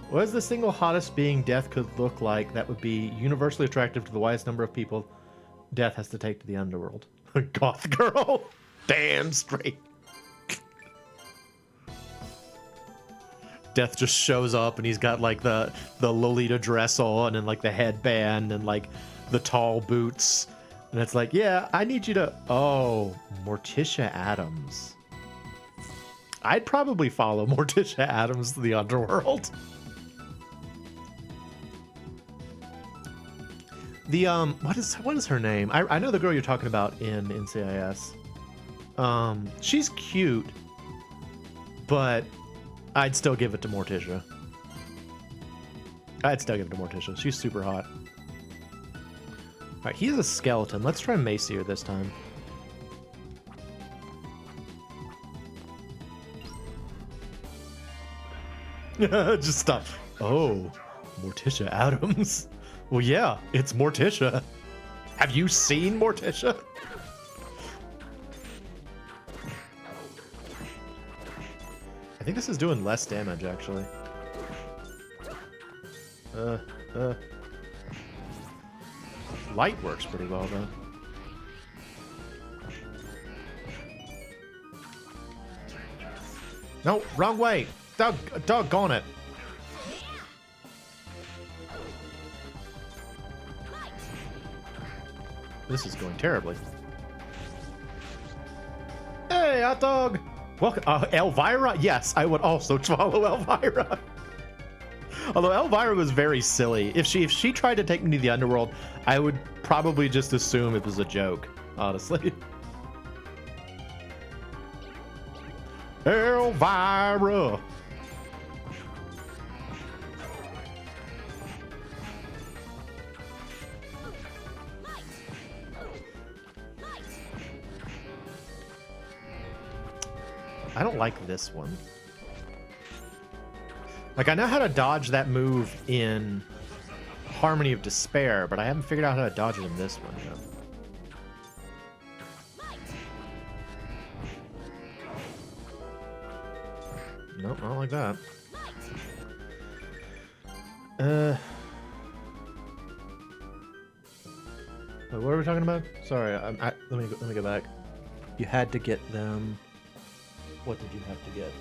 What is the single hottest being Death could look like that would be universally attractive to the widest number of people Death has to take to the underworld? Goth girl? Damn straight. Death just shows up and he's got like the Lolita dress on and like the headband and like the tall boots. And it's like, yeah, I need you to... Oh, Morticia Addams. I'd probably follow Morticia Addams to the underworld. The, what is her name? I know the girl you're talking about in NCIS. She's cute, but I'd still give it to Morticia. She's super hot. Alright, he's a skeleton. Let's try Macier this time. Just stop. Oh, Morticia Addams. Well, yeah, it's Morticia. Have you seen Morticia? I think this is doing less damage, actually. Light works pretty well, though. No, wrong way. Doggone it. This is going terribly. Hey, hot dog! Welcome, Elvira? Yes, I would also follow Elvira. Although Elvira was very silly. If she tried to take me to the underworld, I would probably just assume it was a joke, honestly. Elvira! I don't like this one. Like, I know how to dodge that move in Harmony of Despair, but I haven't figured out how to dodge it in this one yet. Nope, I don't like that. What are we talking about? Sorry, let me go back. You had to get them. What did you have to get?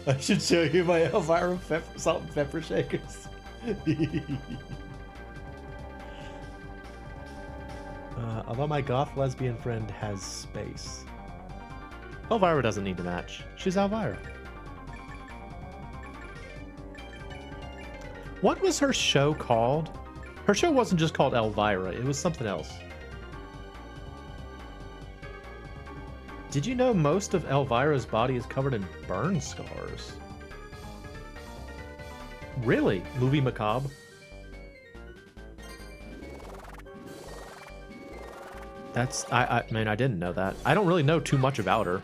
I should show you my Elvira salt and pepper shakers. Although my goth lesbian friend has space. Elvira doesn't need to match. She's Elvira. What was her show called? Her show wasn't just called Elvira, it was something else. Did you know most of Elvira's body is covered in burn scars? Really? Movie macabre? That's... I mean, I didn't know that. I don't really know too much about her.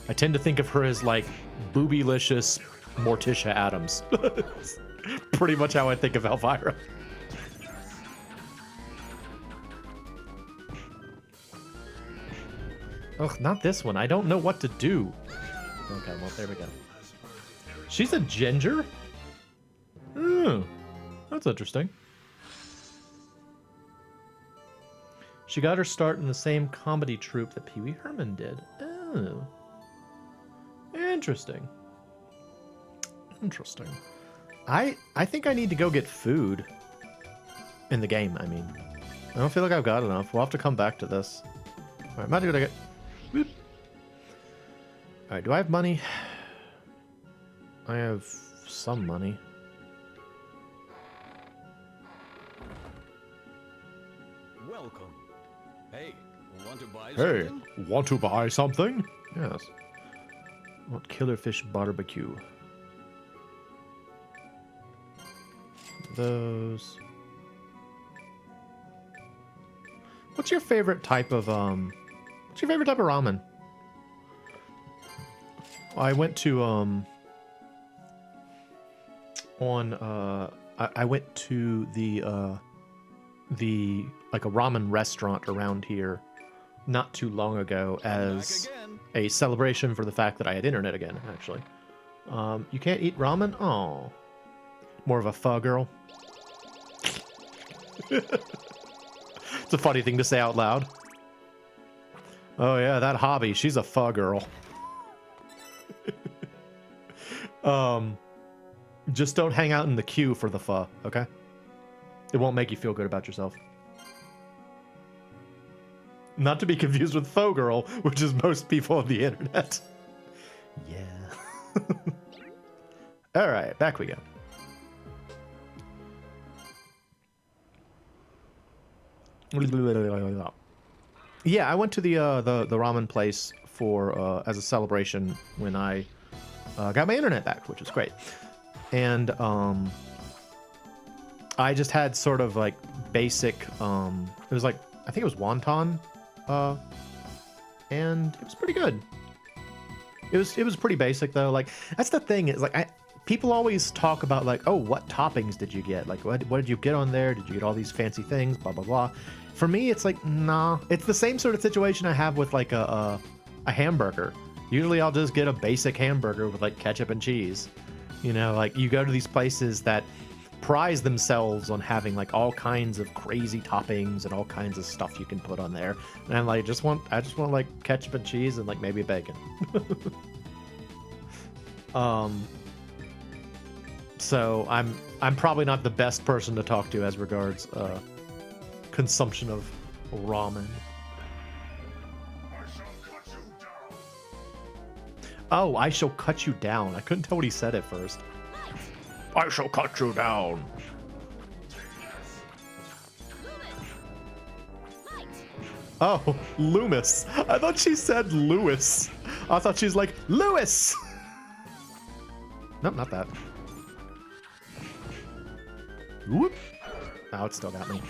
I tend to think of her as, like, boobylicious Morticia Adams. Pretty much how I think of Elvira. Ugh, not this one. I don't know what to do. Okay, well, there we go. She's a ginger? Hmm, that's interesting. She got her start in the same comedy troupe that Pee Wee Herman did. Oh. Interesting. Interesting. I think I need to go get food. In the game, I mean. I don't feel like I've got enough. We'll have to come back to this. Alright, I'm about to go get... Whoop. Alright, do I have money? I have some money. Welcome. Hey, want to buy Hey, something? want to buy something? Yes. What killerfish barbecue? Those. What's your favorite type of what's your favorite type of ramen? I went to I went to the like a ramen restaurant around here not too long ago as a celebration for the fact that I had internet again, actually. You can't eat ramen? Oh. More of a pho girl. It's a funny thing to say out loud. Oh yeah, that hobby. She's a pho girl. Just don't hang out in the queue for the pho, okay? It won't make you feel good about yourself. Not to be confused with pho girl, which is most people on the internet. Yeah. All right, back we go. Yeah, I went to the ramen place for as a celebration when I got my internet back, which was great. And I just had sort of like basic it was like, I think it was wonton, and it was pretty good. It was pretty basic though. Like, that's the thing, is like people always talk about like, oh, what toppings did you get? Like, what did you get on there? Did you get all these fancy things? Blah blah blah. For me, it's like, nah. It's the same sort of situation I have with like a hamburger. Usually, I'll just get a basic hamburger with like ketchup and cheese. You know, like you go to these places that prize themselves on having like all kinds of crazy toppings and all kinds of stuff you can put on there, and I'm like, I just want like ketchup and cheese and like maybe bacon. So I'm probably not the best person to talk to as regards consumption of ramen. Oh, I shall cut you down. I couldn't tell what he said at first. I shall cut you down. Oh, Loomis. I thought she said Lewis. I thought she's like, Lewis! Nope, not that. Whoop. Oh, it still got me.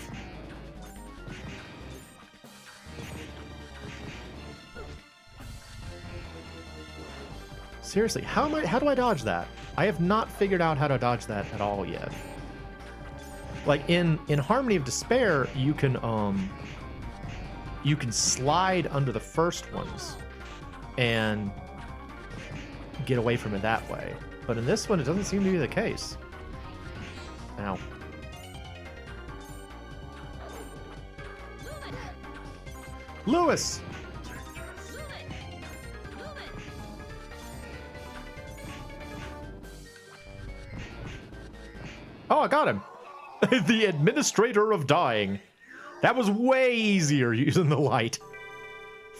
Seriously, how do I dodge that? I have not figured out how to dodge that at all yet. Like in Harmony of Despair, you can slide under the first ones and get away from it that way. But in this one, it doesn't seem to be the case. Ow. Lewis! Oh, I got him. The Administrator of Dying. That was way easier using the light.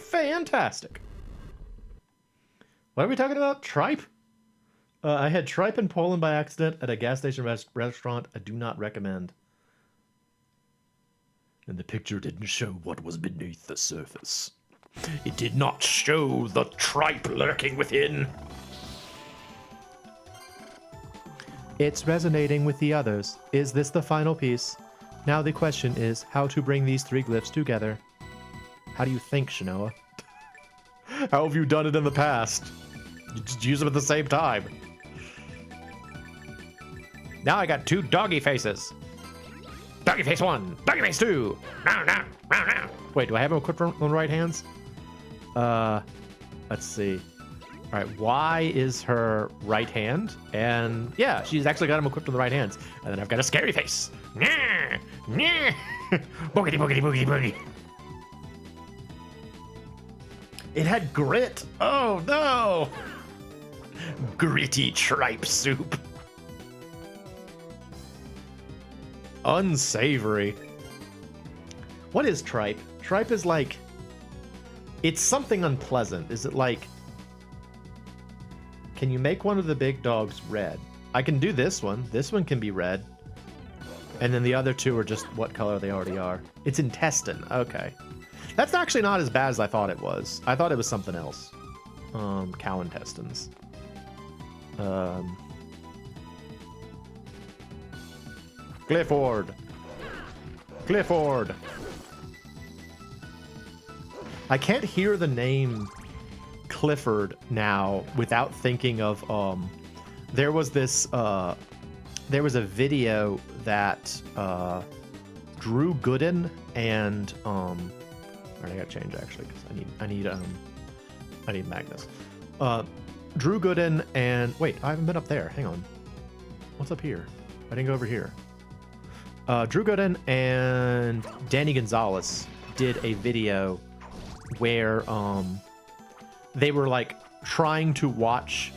Fantastic. What are we talking about? Tripe? I had tripe in Poland by accident at a gas station restaurant. I do not recommend. And the picture didn't show what was beneath the surface. It did not show the tripe lurking within. It's resonating with the others. Is this the final piece? Now the question is how to bring these three glyphs together. How do you think, Shanoa? How have you done it in the past? You just use them at the same time. Now I got two doggy faces. Doggy face 1, doggy face 2. Now. Wait, do I have them equipped on the right hands? Let's see. All right, Y is her right hand, and yeah, she's actually got them equipped on the right hands. And then I've got a scary face. Boogity, boogity, boogity, boogity. It had grit. Oh no! Gritty tripe soup. Unsavory. What is tripe? Tripe is like... It's something unpleasant. Is it like... Can you make one of the big dogs red? I can do this one. This one can be red. And then the other two are just what color they already are. It's intestine. Okay. That's actually not as bad as I thought it was. I thought it was something else. Cow intestines. Clifford. Clifford. I can't hear the name Clifford now without thinking of there was this there was a video that Drew Gooden and alright, I gotta change actually because I need Magnus. Drew Gooden and wait, I haven't been up there. Hang on. What's up here? I didn't go over here. Drew Gooden and Danny Gonzalez did a video where they were like trying to watch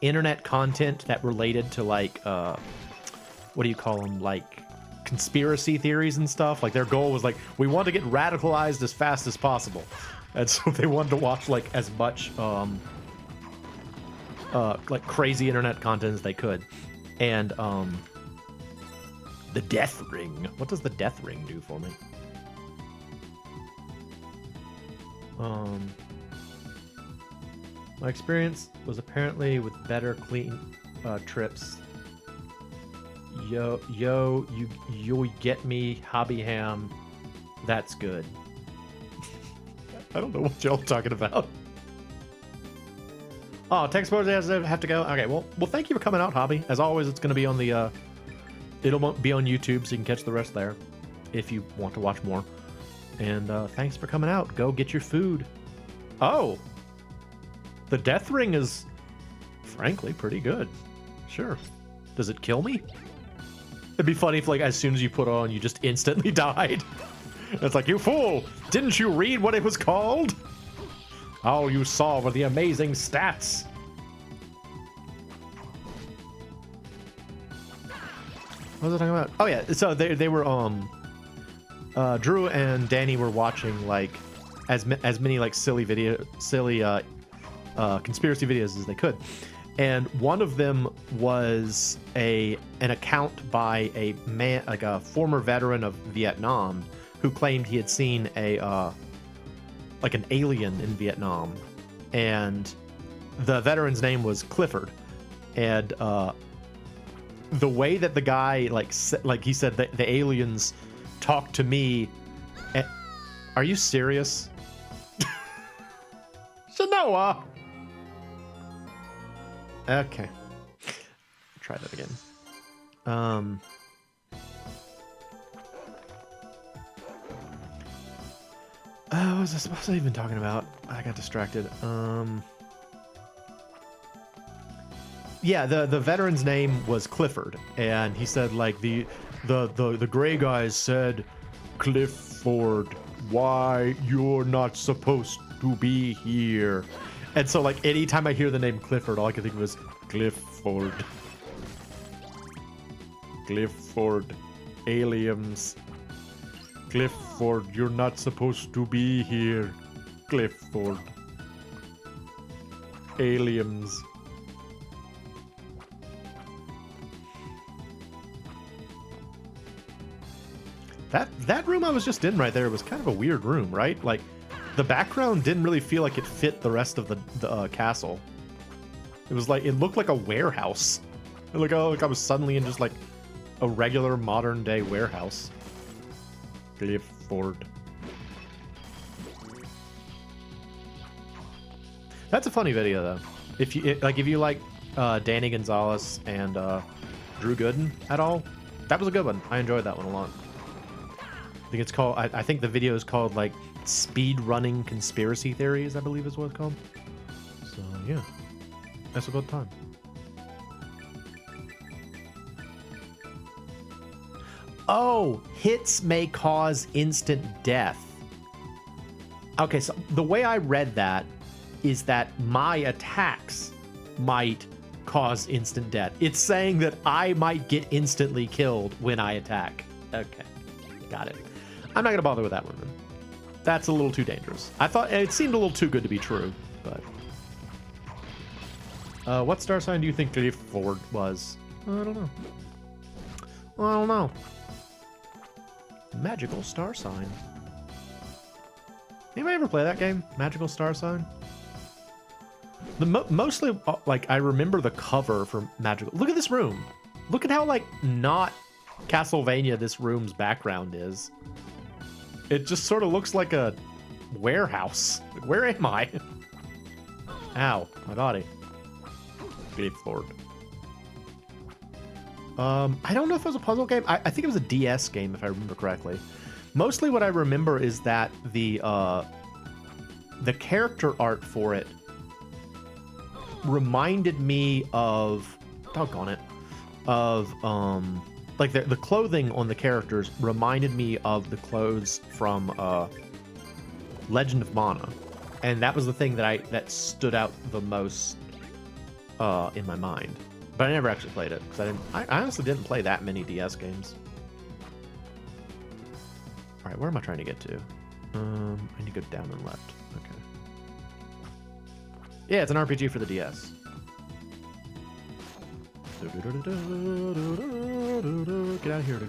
internet content that related to like what do you call them, like conspiracy theories and stuff. Like their goal was like, we want to get radicalized as fast as possible, and so they wanted to watch like as much like crazy internet content as they could. And the death ring, what does the death ring do for me? My experience was apparently with better clean trips. You get me, Hobby Ham. That's good. I don't know what y'all talking about. Oh, tech sports have to go. Okay, well, thank you for coming out, Hobby. As always, it's going to be on the it'll be on YouTube, so you can catch the rest there if you want to watch more. And thanks for coming out. Go get your food. Oh, the death ring is frankly pretty good. Sure. Does it kill me? It'd be funny if, like, as soon as you put on, you just instantly died. It's like, you fool! Didn't you read what it was called? All you saw were the amazing stats. What was I talking about? Oh yeah, so they were Drew and Danny were watching like as many like silly conspiracy videos as they could, and one of them was an account by a man, like a former veteran of Vietnam, who claimed he had seen like an alien in Vietnam, and the veteran's name was Clifford, and the way that the guy like he said that the aliens talked to me. Are you serious? Shanoa. Okay. Try that again. What was I even talking about? I got distracted. Yeah, the veteran's name was Clifford, and he said like the gray guys said, Clifford, why you're not supposed to be here. And so like anytime I hear the name Clifford, all I can think of is Clifford. Clifford. Aliens. Clifford, you're not supposed to be here. Clifford. Aliens. That room I was just in right there was kind of a weird room, right? Like, the background didn't really feel like it fit the rest of the castle. It was like, it looked like a warehouse. It looked like I was suddenly in just like a regular modern day warehouse. Clifford. That's a funny video though. If you like Danny Gonzalez and Drew Gooden at all, that was a good one. I enjoyed that one a lot. I think it's called. I think the video is called like Speed Running Conspiracy Theories, I believe is what it's called. So yeah, that's a good time. Oh, hits may cause instant death. Okay, so the way I read that is that my attacks might cause instant death. It's saying that I might get instantly killed when I attack. Okay, got it. I'm not gonna bother with that one then. That's a little too dangerous. I thought it seemed a little too good to be true, but. What star sign do you think Clifford was? I don't know. I don't know. Magical star sign. Anybody ever play that game? Magical star sign? Mostly, like, I remember the cover for Magical. Look at this room. Look at how, like, not Castlevania this room's background is. It just sort of looks like a warehouse. Like, where am I? Ow, my body. Clifford. I don't know if it was a puzzle game. I think it was a DS game, if I remember correctly. Mostly what I remember is that the character art for it reminded me of, doggone it, of, like the clothing on the characters reminded me of the clothes from, Legend of Mana. And that was the thing that stood out the most, in my mind. But I never actually played it, because I honestly didn't play that many DS games. Alright, where am I trying to get to? I need to go down and left. Okay. Yeah, it's an RPG for the DS. Get out of here.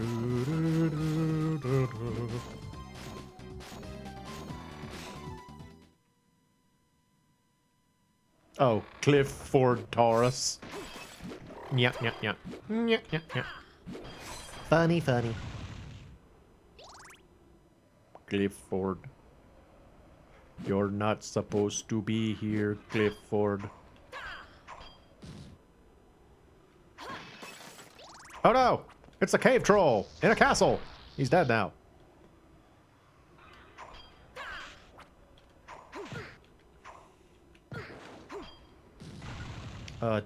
Oh, Clifford Taurus. Yeah. Funny. Clifford. You're not supposed to be here, Clifford. Oh no! It's a cave troll in a castle! He's dead now.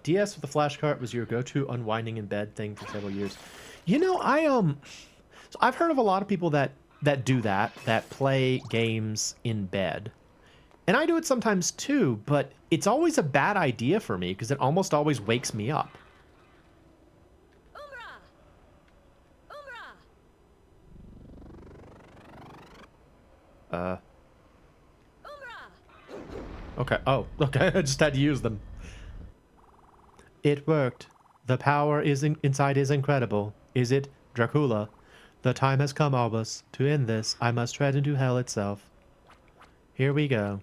DS with the flashcart was your go-to unwinding in bed thing for several years. You know, so I've heard of a lot of people that do that play games in bed. And I do it sometimes too, but it's always a bad idea for me because it almost always wakes me up. Okay. Oh, okay. I just had to use them. It worked. The power inside is incredible. Is it, Dracula? The time has come, Albus. To end this, I must tread into hell itself. Here we go.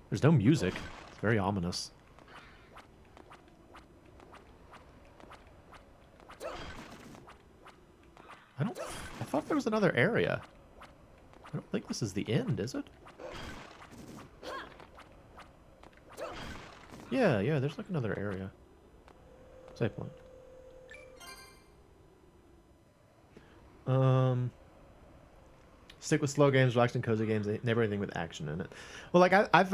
There's no music. It's very ominous. I thought there was another area. I don't think this is the end, is it? Yeah, there's like another area. Save point. Stick with slow games, relaxing, cozy games, never anything with action in it. Well, like I've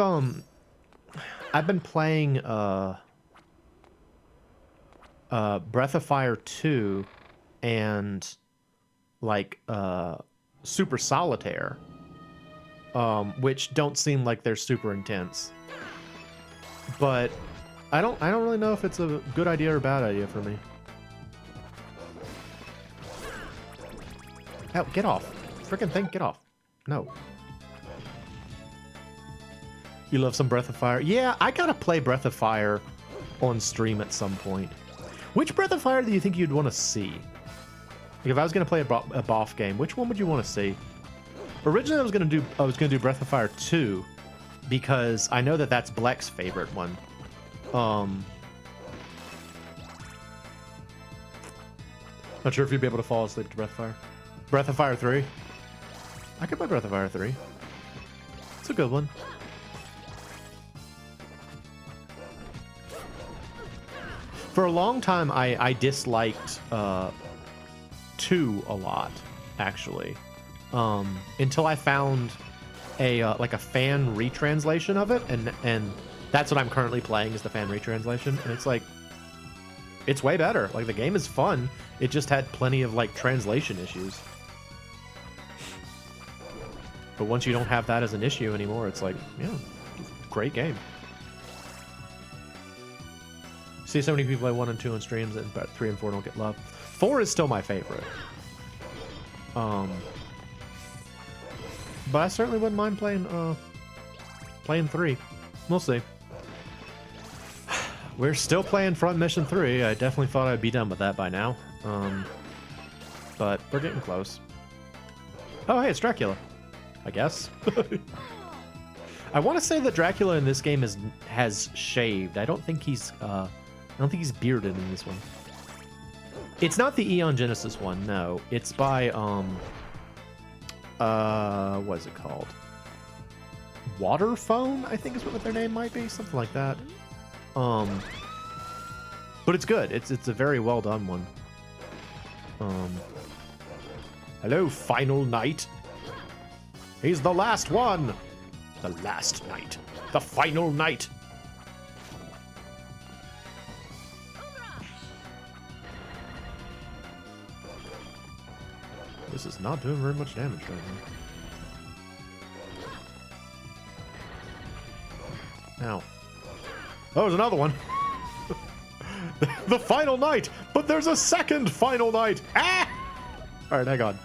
been playing Breath of Fire 2 and like Super Solitaire, which don't seem like they're super intense. But I don't really know if it's a good idea or a bad idea for me. Hell, get off. Freaking thing, get off. No. You love some Breath of Fire? Yeah, I gotta play Breath of Fire on stream at some point. Which Breath of Fire do you think you'd want to see? Like if I was gonna play a BOF game, which one would you want to see? Originally, I was gonna do Breath of Fire 2 because I know that that's Bleck's favorite one. Not sure if you'd be able to fall asleep to Breath of Fire. Breath of Fire 3. I could play Breath of Fire 3. It's a good one. For a long time, I disliked 2 a lot, actually, until I found a like a fan retranslation of it, and that's what I'm currently playing is the fan retranslation, and it's like it's way better. Like the game is fun. It just had plenty of like translation issues. But once you don't have that as an issue anymore, it's like, yeah, great game. See so many people play 1 and 2 on streams, and but 3 and 4 don't get love. 4 is still my favorite. But I certainly wouldn't mind playing 3. We'll see. We're still playing Front Mission 3. I definitely thought I'd be done with that by now. But we're getting close. Oh, hey, it's Dracula. I guess. I want to say that Dracula in this game has shaved. I don't think he's bearded in this one. It's not the Eon Genesis one, no. It's by what is it called? Waterphone, I think is what their name might be, something like that. But it's good. It's a very well done one. Hello, Final Night. He's the last one. The last night. The final night. This is not doing very much damage right now. Ow. Oh, there's another one. The final night! But there's a second final night! Ah! Alright, hang on.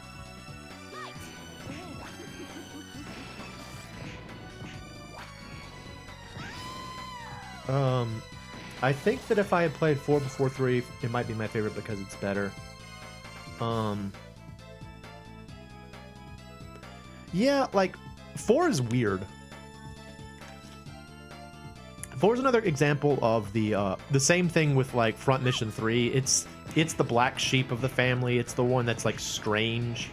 I think that if I had played 4 before 3, it might be my favorite because it's better. Yeah, like 4 is weird. 4 is another example of the same thing with like Front Mission 3. It's the black sheep of the family. It's the one that's like strange.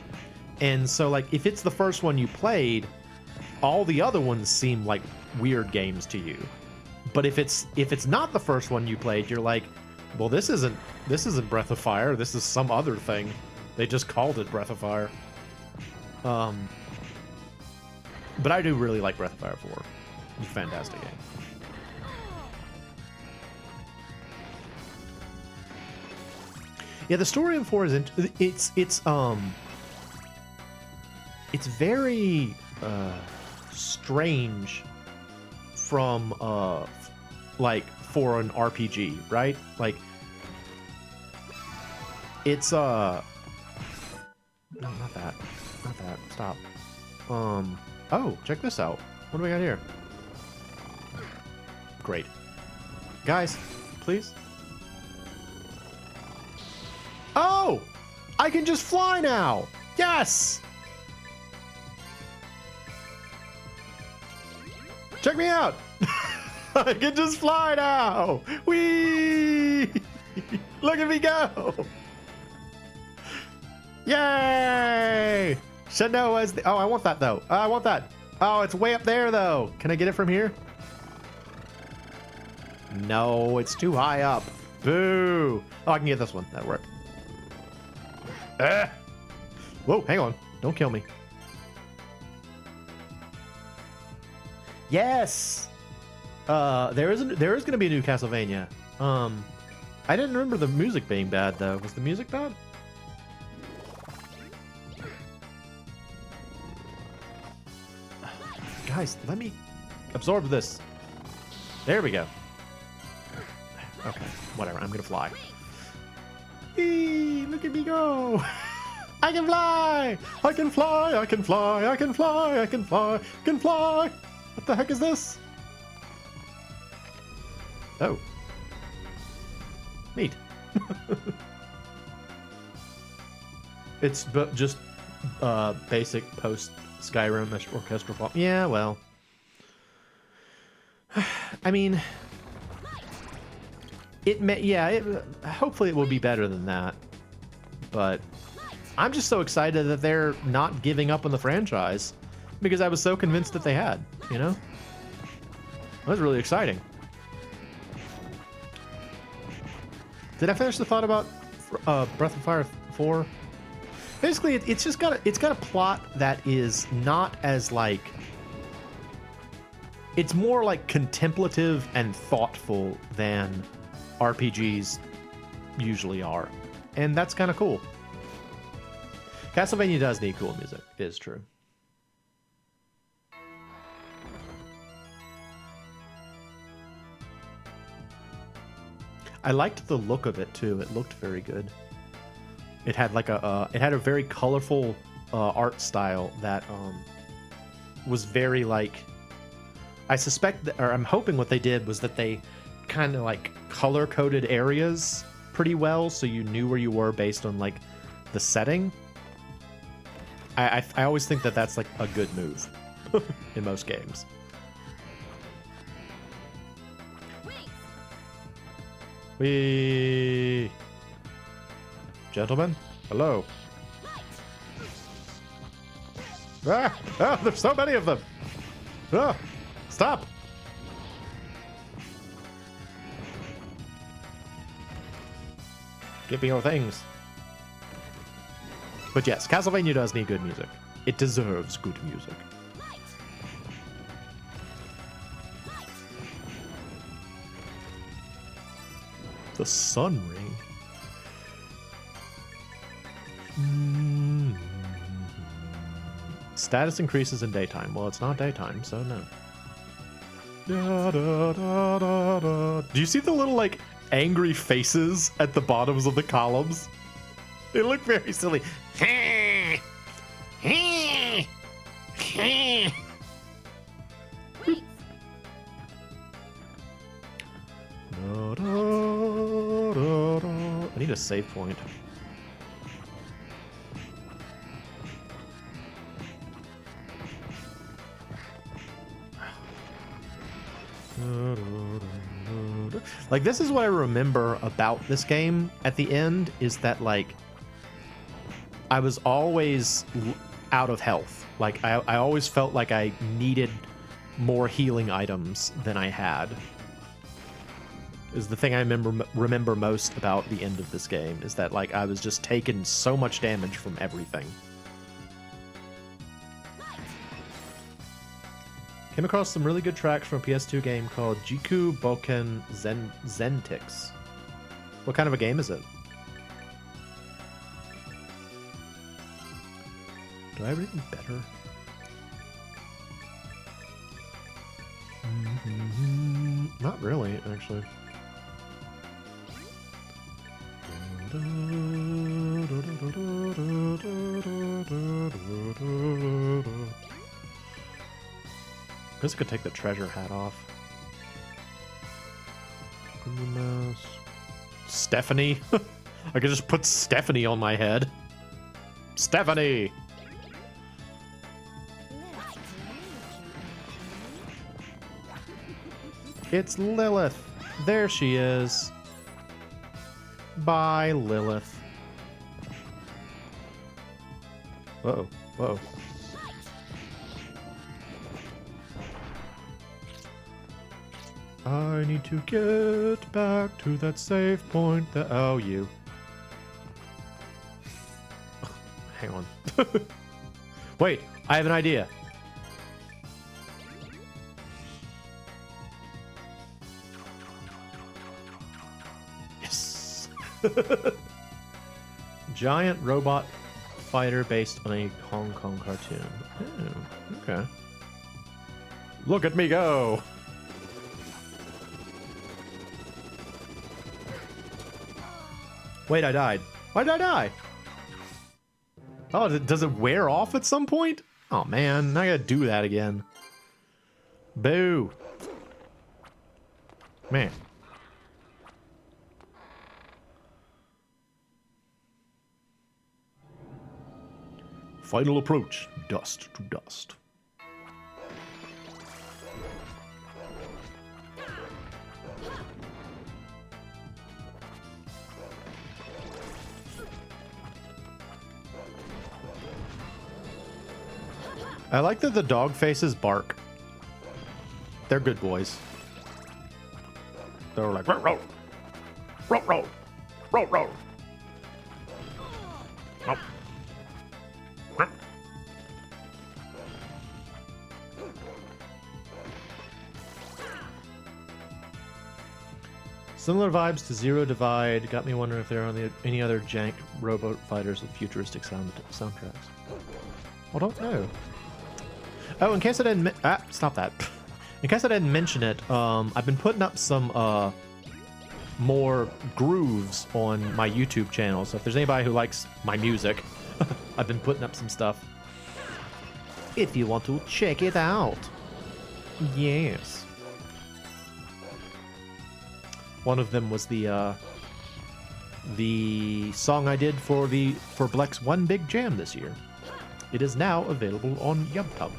And so like if it's the first one you played, all the other ones seem like weird games to you. But if it's not the first one you played, you're like, well, this isn't Breath of Fire. This is some other thing. They just called it Breath of Fire. But I do really like Breath of Fire 4. It's a fantastic game. Yeah, the story in 4 is it's very strange from like for an RPG, right? Like it's no, not that. Stop. Oh, check this out. What do we got here? Great. Guys, please. Oh! I can just fly now! Yes! Check me out! I can just fly now! Whee! Look at me go! Yay! Should know as the... Oh, I want that though. I want that. Oh, it's way up there though. Can I get it from here? No, it's too high up. Boo! Oh, I can get this one. That'll work. Whoa, hang on. Don't kill me. Yes! There is going to be a new Castlevania. I didn't remember the music being bad, though. Was the music bad? Guys, let me absorb this. There we go. Okay, whatever. I'm going to fly. Eee, look at me go. I can fly! I can fly! I can fly! I can fly! I can fly! I can fly! What the heck is this? Oh. Neat. It's just basic post Skyrim orchestral pop. Yeah, well. I mean, it may, yeah, hopefully it will be better than that. But I'm just so excited that they're not giving up on the franchise because I was so convinced that they had, you know? That was really exciting. Did I finish the thought about Breath of Fire 4? Basically, it's got a plot that is not as like, it's more like contemplative and thoughtful than RPGs usually are, and that's kind of cool. Castlevania does need cool music, it is true. I liked the look of it too. It looked very good. It had like a very colorful art style that was very like. I suspect that, or I'm hoping what they did was that they kind of like color coded areas pretty well, so you knew where you were based on like the setting. I always think that that's like a good move in most games. We gentlemen, hello. Ah, there's so many of them. Ah, stop. Give me your things. But yes, Castlevania does need good music. It deserves good music. The Sun Ring. Status increases in daytime. Well, it's not daytime, so no. Da, da, da, da, da. Do you see the little, like, angry faces at the bottoms of the columns? They look very silly. I need a save point. Like, this is what I remember about this game at the end, is that, like, I was always out of health. Like, I always felt like I needed more healing items than I had. Is the thing I remember most about the end of this game, is that, like, I was just taking so much damage from everything. Came across some really good tracks from a PS2 game called Jiku Boken Zentix. What kind of a game is it? Do I have anything better? Not really, actually. I guess I could take the treasure hat off. Stephanie? I could just put Stephanie on my head. Stephanie! It's Lilith. There she is. Bye, Lilith. Uh-oh. Uh-oh. I need to get back to that save point that... Oh, you. Hang on. Wait, I have an idea. Yes. Giant robot fighter based on a Hong Kong cartoon. Oh, okay. Look at me go. Wait, I died. Why did I die? Oh, does it wear off at some point? Oh man, now I gotta do that again. Boo. Man. Final approach, dust to dust. I like that the dog faces bark. They're good boys. They're like, row, row, row, row, row, row. Row. Row. Similar vibes to Zero Divide. Got me wondering if there are any other jank rowboat fighters with futuristic soundtracks. I don't know. Oh, in case I didn't stop that. In case I didn't mention it, I've been putting up some more grooves on my YouTube channel. So if there's anybody who likes my music, I've been putting up some stuff. If you want to check it out. Yes. One of them was the song I did for Bleck's One Big Jam this year. It is now available on YubTub.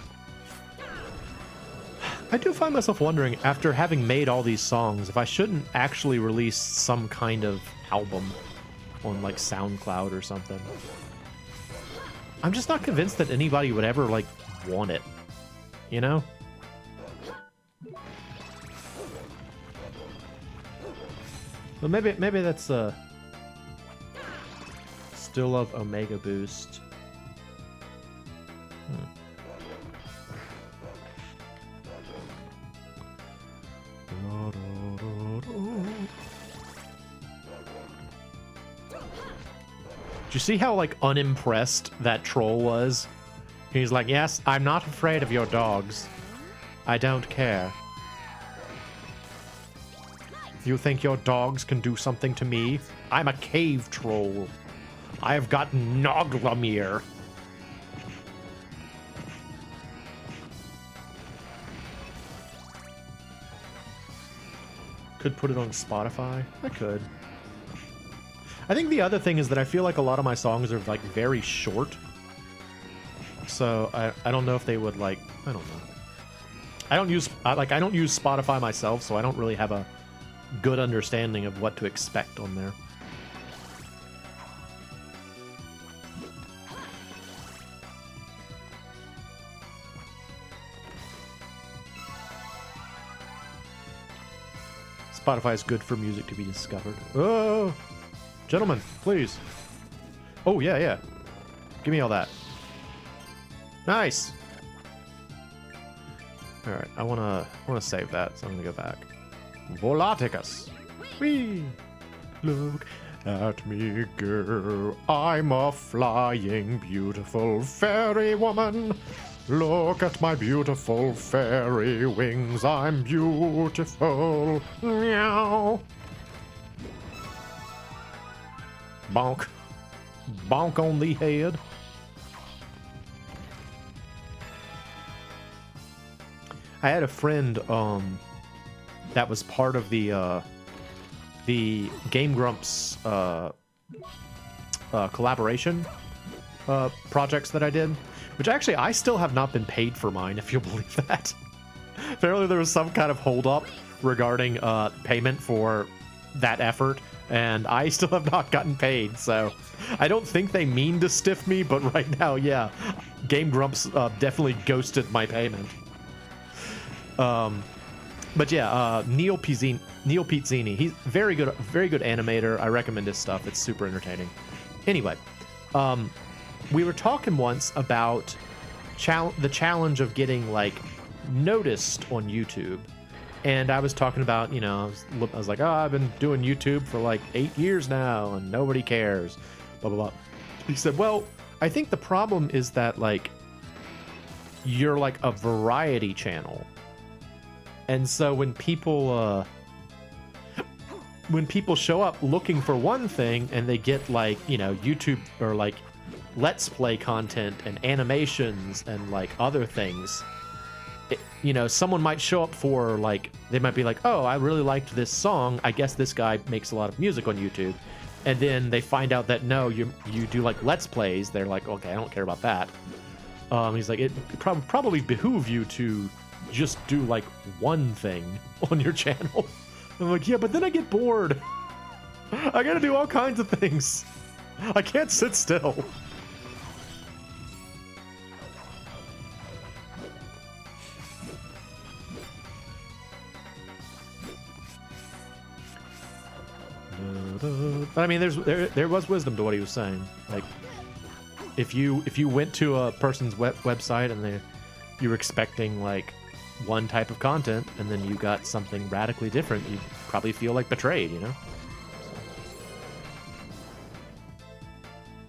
I do find myself wondering, after having made all these songs, if I shouldn't actually release some kind of album on like SoundCloud or something. I'm just not convinced that anybody would ever like want it, you know? But maybe that's still love Omega Boost. Did you see how like unimpressed that troll was? He's like, yes, I'm not afraid of your dogs. I don't care. You think your dogs can do something to me? I'm a cave troll. I have got Noglamir. Could put it on Spotify. I could. I think the other thing is that I feel like a lot of my songs are like very short. So I don't know if they would like, I don't know. I don't use Spotify myself, so I don't really have a good understanding of what to expect on there. Spotify is good for music to be discovered. Oh, gentlemen, please. Oh yeah, yeah. Give me all that. Nice. All right, I wanna save that, so I'm gonna go back. Volaticus. Whee! Look at me, girl. I'm a flying, beautiful fairy woman. Look at my beautiful fairy wings. I'm beautiful. Meow. Bonk. Bonk on the head. I had a friend that was part of the Game Grumps collaboration projects that I did, which actually I still have not been paid for mine, if you'll believe that. Apparently there was some kind of holdup regarding payment for that effort, and I still have not gotten paid, so I don't think they mean to stiff me, but right now, yeah, Game Grumps definitely ghosted my payment. But yeah, Neil Pizzini, he's very good animator. I recommend his stuff. It's super entertaining. Anyway, we were talking once about the challenge of getting like noticed on YouTube, and I was talking about, you know, I was like, oh, I've been doing YouTube for like 8 years now, and nobody cares. Blah blah blah. He said, well, I think the problem is that like you're like a variety channel. And so when people show up looking for one thing and they get like, you know, YouTube or like let's play content and animations and like other things, you know, someone might show up for like, they might be like, oh, I really liked this song. I guess this guy makes a lot of music on YouTube. And then they find out that no, you do like let's plays. They're like, okay, I don't care about that. He's like, it probably behoove you to just do like one thing on your channel. I'm like, yeah, but then I get bored. I gotta do all kinds of things. I can't sit still. But I mean, there was wisdom to what he was saying. Like, if you went to a person's website and you were expecting like one type of content, and then you got something radically different, you'd probably feel like betrayed, you know?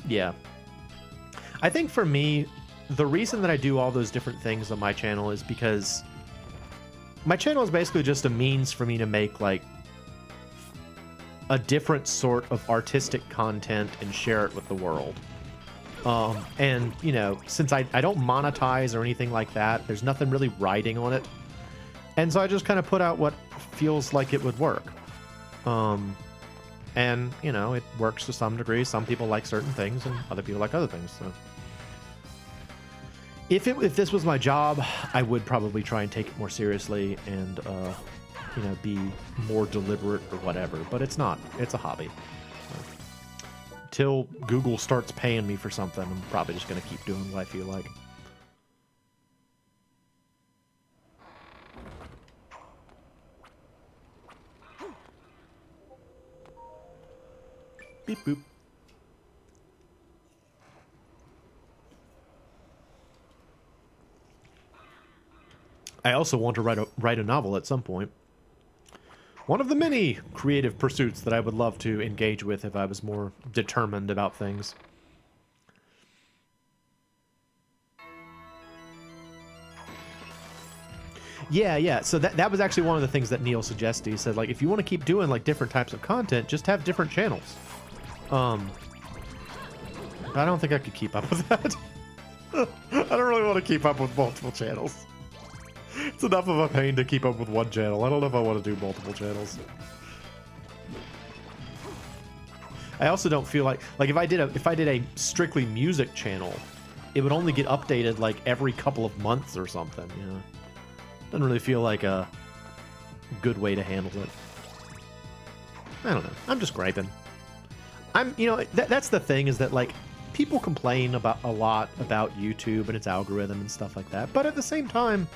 Yeah. I think for me, the reason that I do all those different things on my channel is because my channel is basically just a means for me to make like a different sort of artistic content and share it with the world. And, you know, since I don't monetize or anything like that, there's nothing really riding on it. And so I just kind of put out what feels like it would work. And, you know, it works to some degree. Some people like certain things and other people like other things. So if this was my job, I would probably try and take it more seriously and, you know, be more deliberate or whatever. But it's not. It's a hobby. Till Google starts paying me for something, I'm probably just going to keep doing what I feel like. Beep boop. I also want to write a novel at some point. One of the many creative pursuits that I would love to engage with if I was more determined about things. Yeah. So that was actually one of the things that Neil suggested. He said, like, if you want to keep doing like different types of content, just have different channels. I don't think I could keep up with that. I don't really want to keep up with multiple channels. It's enough of a pain to keep up with one channel. I don't know if I want to do multiple channels. I also don't feel like if I did a strictly music channel, it would only get updated like every couple of months or something, you know. Doesn't really feel like a good way to handle it. I don't know. I'm just griping. You know, that's the thing, is that like people complain about a lot about YouTube and its algorithm and stuff like that, but at the same time,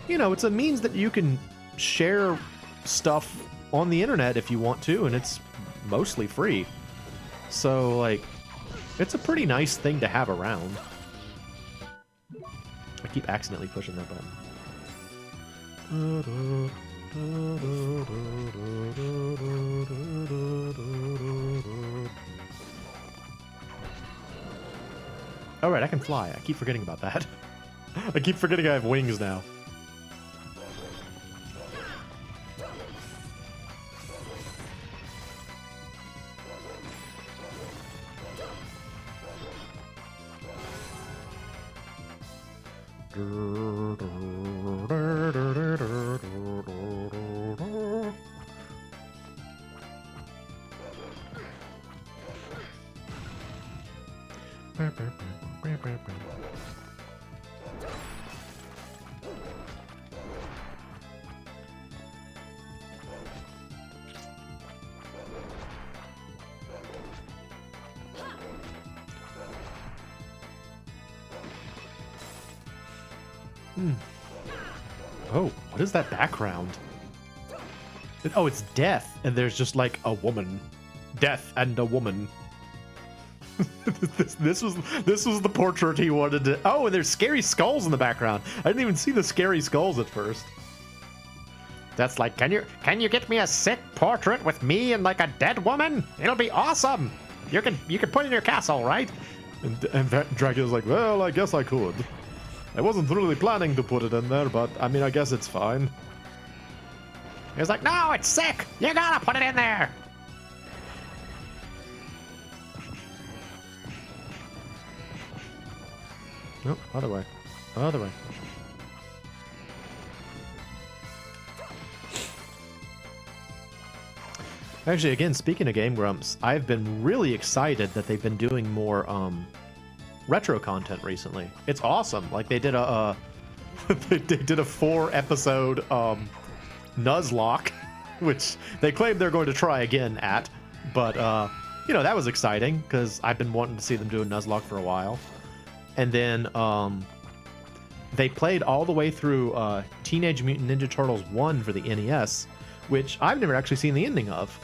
you know, it's a means that you can share stuff on the internet if you want to, and it's mostly free. So, like, it's a pretty nice thing to have around. I keep accidentally pushing that button. Alright, I can fly. I keep forgetting about that. I keep forgetting I have wings now. Oh, what is that background? Oh, it's death, and there's just like a woman. Death and a woman. this was the portrait he wanted to. Oh, and there's scary skulls in the background. I didn't even see the scary skulls at first. That's like, can you get me a sick portrait with me and like a dead woman? It'll be awesome. You can put it in your castle, right? And Dracula's like, well, I guess I could. I wasn't really planning to put it in there, but I mean, I guess it's fine. He's like, no, it's sick. You gotta put it in there. Nope, other way. Other way. Actually, again, speaking of Game Grumps, I've been really excited that they've been doing more retro content recently. It's awesome. Like they did a they did a 4-episode Nuzlocke, which they claim they're going to try again at, but you know, that was exciting because I've been wanting to see them do a Nuzlocke for a while. And then they played all the way through Teenage Mutant Ninja Turtles 1 for the NES, which I've never actually seen the ending of.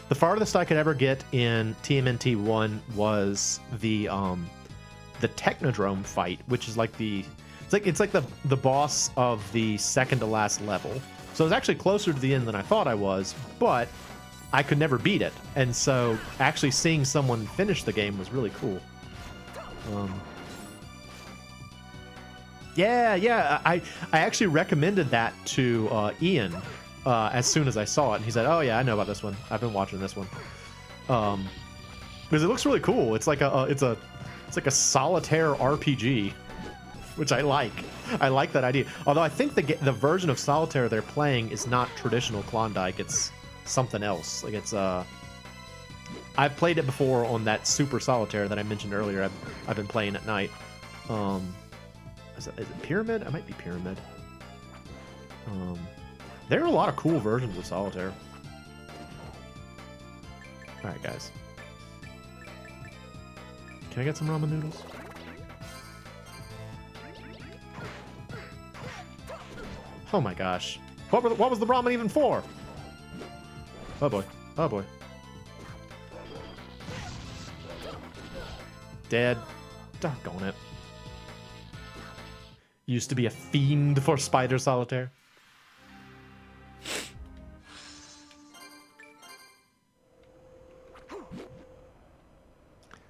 The farthest I could ever get in TMNT 1 was the Technodrome fight, which is like it's like the boss of the second to last level. So I was actually closer to the end than I thought I was, but I could never beat it. And so actually seeing someone finish the game was really cool. Yeah, I actually recommended that to Ian as soon as I saw it, and he said, "Oh yeah, I know about this one. I've been watching this one." Because it looks really cool. It's like a solitaire RPG, which I like. I like that idea. Although I think the version of solitaire they're playing is not traditional Klondike. It's something else. Like it's I've played it before on that Super Solitaire that I mentioned earlier. I've been playing at night. Is it Pyramid? I might be Pyramid. There are a lot of cool versions of Solitaire. Alright, guys. Can I get some ramen noodles? Oh my gosh. What was the ramen even for? Oh boy. Oh boy. Dead. Doggone it. Used to be a fiend for Spider Solitaire.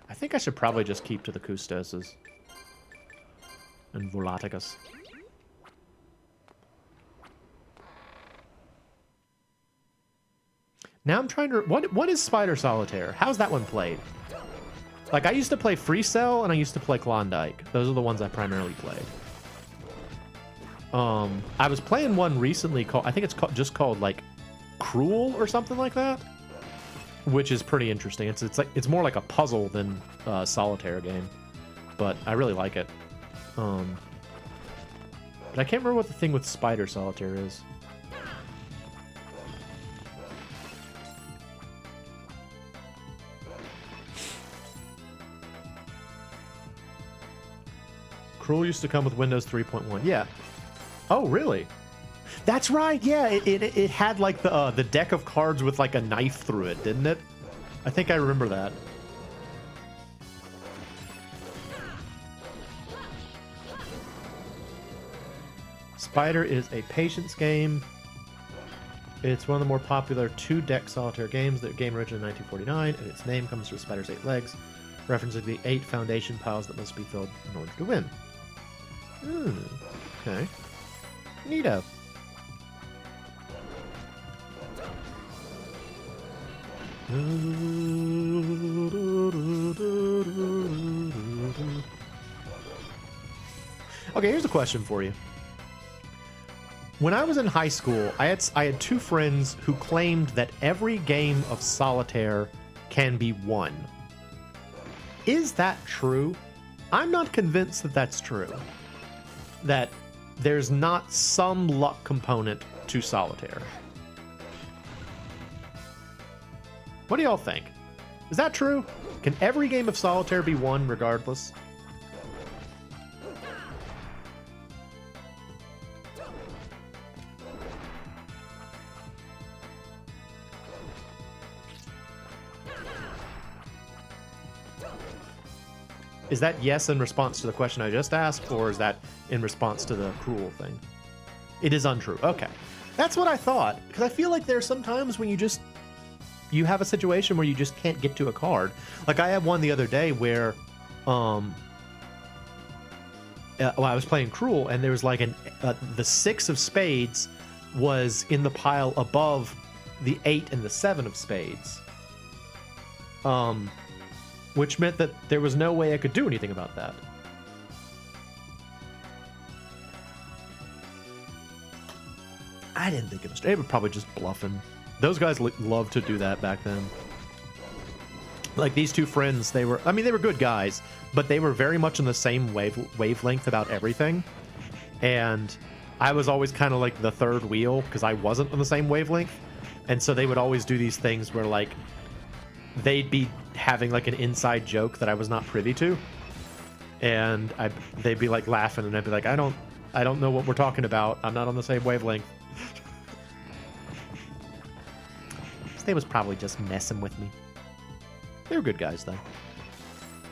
I think I should probably just keep to the Custoses and Volaticus. Now I'm trying to... What is Spider Solitaire? How's that one played? Like, I used to play Free Cell and I used to play Klondike. Those are the ones I primarily played. I was playing one recently called... I think it's just called, like, Cruel or something like that. Which is pretty interesting. It's more like a puzzle than a solitaire game. But I really like it. But I can't remember what the thing with Spider Solitaire is. Cruel used to come with Windows 3.1. Yeah. Oh, really? That's right. Yeah, it had like the deck of cards with like a knife through it, didn't it? I think I remember that. Spider is a patience game. It's one of the more popular 2-deck solitaire games. The game originated in 1949, and its name comes from Spider's 8 legs, referencing the 8 foundation piles that must be filled in order to win. Okay. Neato. Okay, here's a question for you. When I was in high school, I had 2 friends who claimed that every game of solitaire can be won. Is that true? I'm not convinced that that's true. That there's not some luck component to solitaire. What do y'all think? Is that true? Can every game of solitaire be won regardless? Is that yes in response to the question I just asked, or is that in response to the Cruel thing? It is untrue. Okay. That's what I thought, because I feel like there's some times when you have a situation where you just can't get to a card. Like I had one the other day where I was playing Cruel, and there was like the 6 of spades was in the pile above the 8 and the 7 of spades. Which meant that there was no way I could do anything about that. I didn't think it was. They were probably just bluffing. Those guys loved to do that back then. Like these two friends, they were good guys, but they were very much in the same wavelength about everything. And I was always kind of like the third wheel because I wasn't on the same wavelength. And so they would always do these things where like they'd be having like an inside joke that I was not privy to. And they'd be like laughing and I'd be like, I don't know what we're talking about. I'm not on the same wavelength. They was probably just messing with me. They were good guys, though.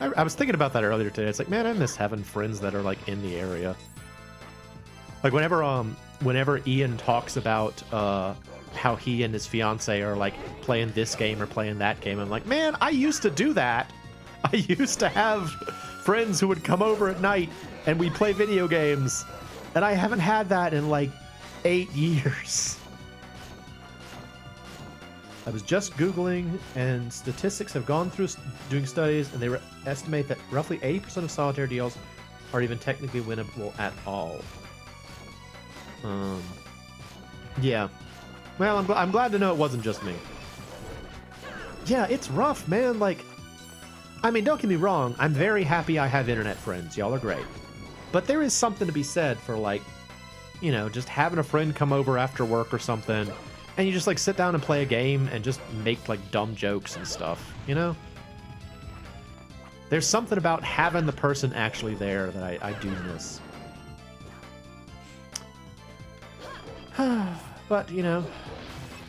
I was thinking about that earlier today. It's like, man, I miss having friends that are like in the area. Like whenever Ian talks about how he and his fiance are like playing this game or playing that game, I'm like, man, I used to do that. I used to have friends who would come over at night and we'd play video games, and I haven't had that in like 8 years. I was just Googling, and statistics have gone through doing studies, and they estimate that roughly 80% of solitaire deals are even technically winnable at all. Yeah. Well, I'm glad to know it wasn't just me. Yeah, it's rough, man. Like, I mean, don't get me wrong. I'm very happy I have internet friends. Y'all are great. But there is something to be said for, like, you know, just having a friend come over after work or something, and you just like sit down and play a game and just make like dumb jokes and stuff, you know? There's something about having the person actually there that I do miss. But, you know,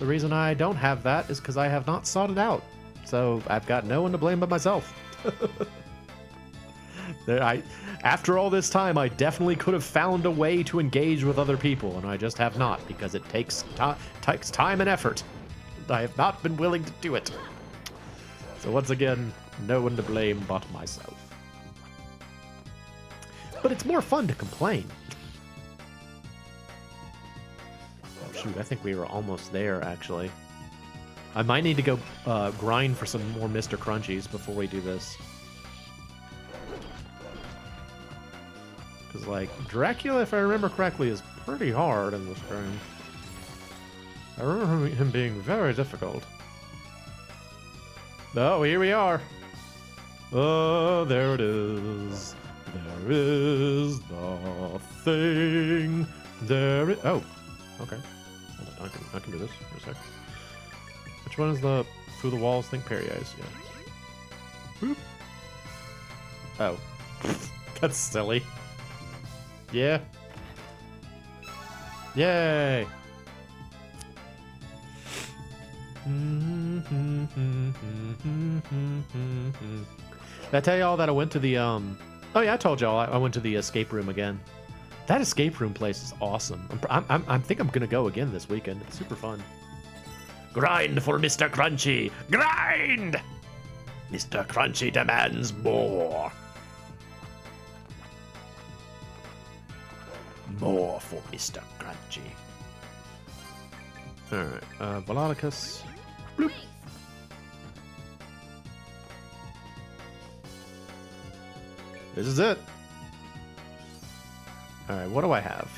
the reason I don't have that is because I have not sought it out. So I've got no one to blame but myself. After all this time, I definitely could have found a way to engage with other people, and I just have not, because it takes time and effort. I have not been willing to do it. So once again, no one to blame but myself. But it's more fun to complain. Oh, shoot, I think we were almost there, actually. I might need to go grind for some more Mr. Crunchies before we do this. Because, like, Dracula, if I remember correctly, is pretty hard in this game. I remember him being very difficult. Oh, here we are. Oh, there it is. There is the thing. There it... Oh, okay. I can do this for a sec. Which one is the through the walls thing? Parry eyes, yeah. Boop. Oh. That's silly. Yeah. Yay! Did I tell y'all that I went to the Oh yeah, I told y'all I went to the escape room again. That escape room place is awesome. I think I'm gonna go again this weekend. It's super fun. Grind for Mr. Crunchy! Grind! Mr. Crunchy demands more. More for Mr. Crunchy. Alright, Volodicus. Bloop. This is it. Alright, what do I have?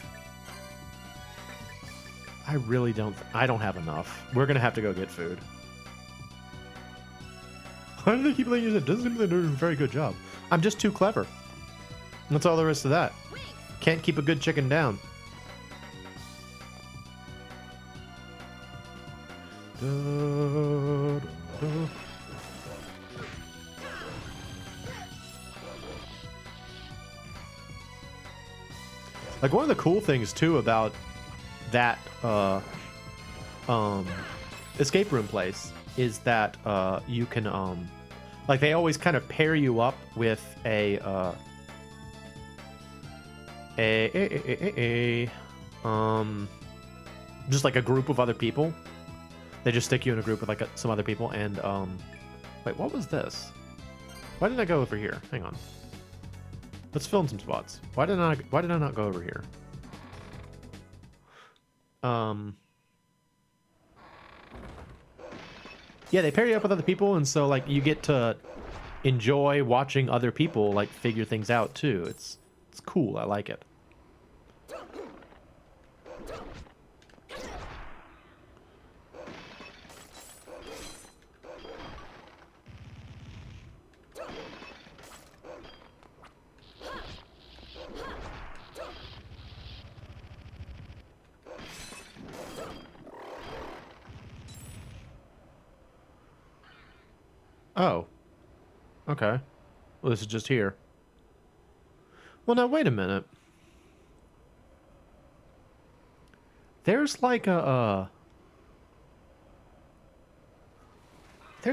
I really don't... I don't have enough. We're gonna have to go get food. Why do they keep letting you use it? Doesn't seem like they're doing a very good job. I'm just too clever. That's all there is to that. Can't keep a good chicken down. Like, one of the cool things too about that escape room place is that you can like, they always kind of pair you up with just like a group of other people. They just stick you in a group with like some other people. And wait, what was this? Why did I go over here? Hang on. Let's fill in some spots. Why did I not go over here? Yeah, they pair you up with other people, and so like you get to enjoy watching other people like figure things out too. It's cool. I like it. Oh. Okay. Well, this is just here. Well, now, wait a minute. There's like there's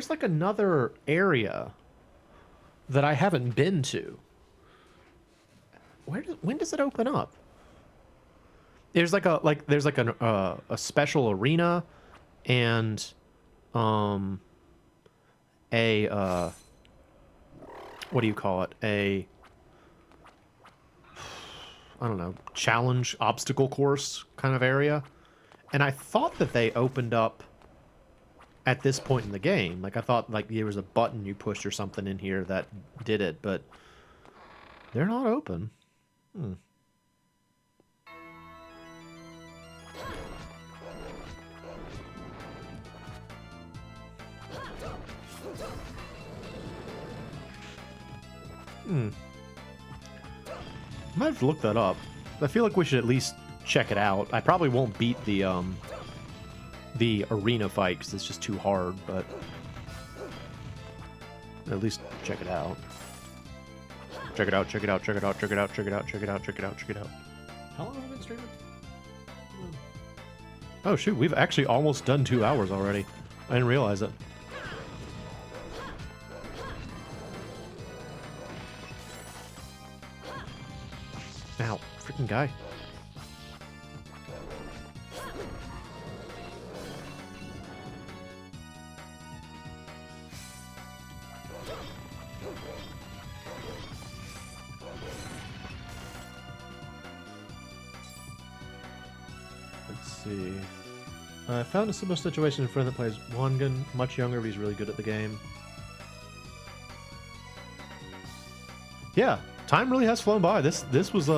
like another area that I haven't been to. When does it open up? There's like a special arena and a what do you call it? I don't know, challenge obstacle course kind of area. And I thought that they opened up at this point in the game. Like, I thought like there was a button you pushed or something in here that did it, but they're not open. Might have to look that up. I feel like we should at least check it out. I probably won't beat the arena fight because it's just too hard, but at least check it out. Check it out, check it out, check it out, check it out, check it out, check it out, check it out, check it out. How long have I been streaming? Oh shoot, we've actually almost done 2 hours already. I didn't realize it. Ow, freaking guy. Let's see. I found a similar situation in a friend that plays Wangan, much younger, but he's really good at the game. Yeah, time really has flown by. This was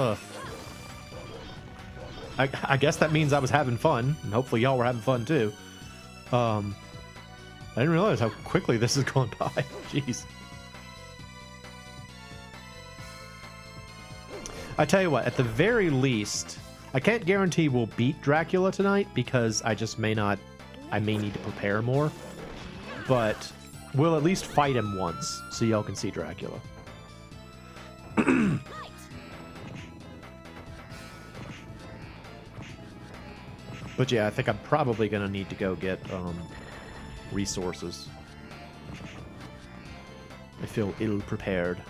I guess that means I was having fun, and hopefully y'all were having fun too. I didn't realize how quickly this has gone by. Jeez. I tell you what, at the very least, I can't guarantee we'll beat Dracula tonight because I just may not. I may need to prepare more, but we'll at least fight him once so y'all can see Dracula. But yeah, I think I'm probably gonna need to go get resources. I feel ill prepared.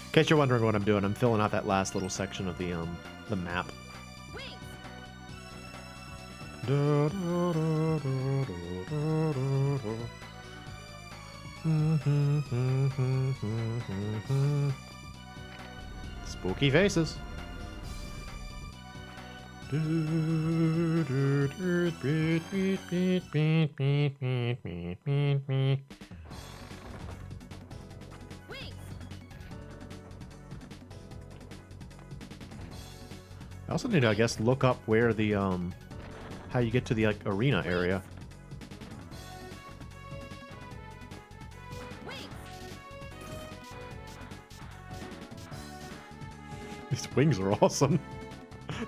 In case you're wondering what I'm doing, I'm filling out that last little section of the map. Spooky faces. I also need to, I guess, look up where the, how you get to the, like, arena area. These wings are awesome.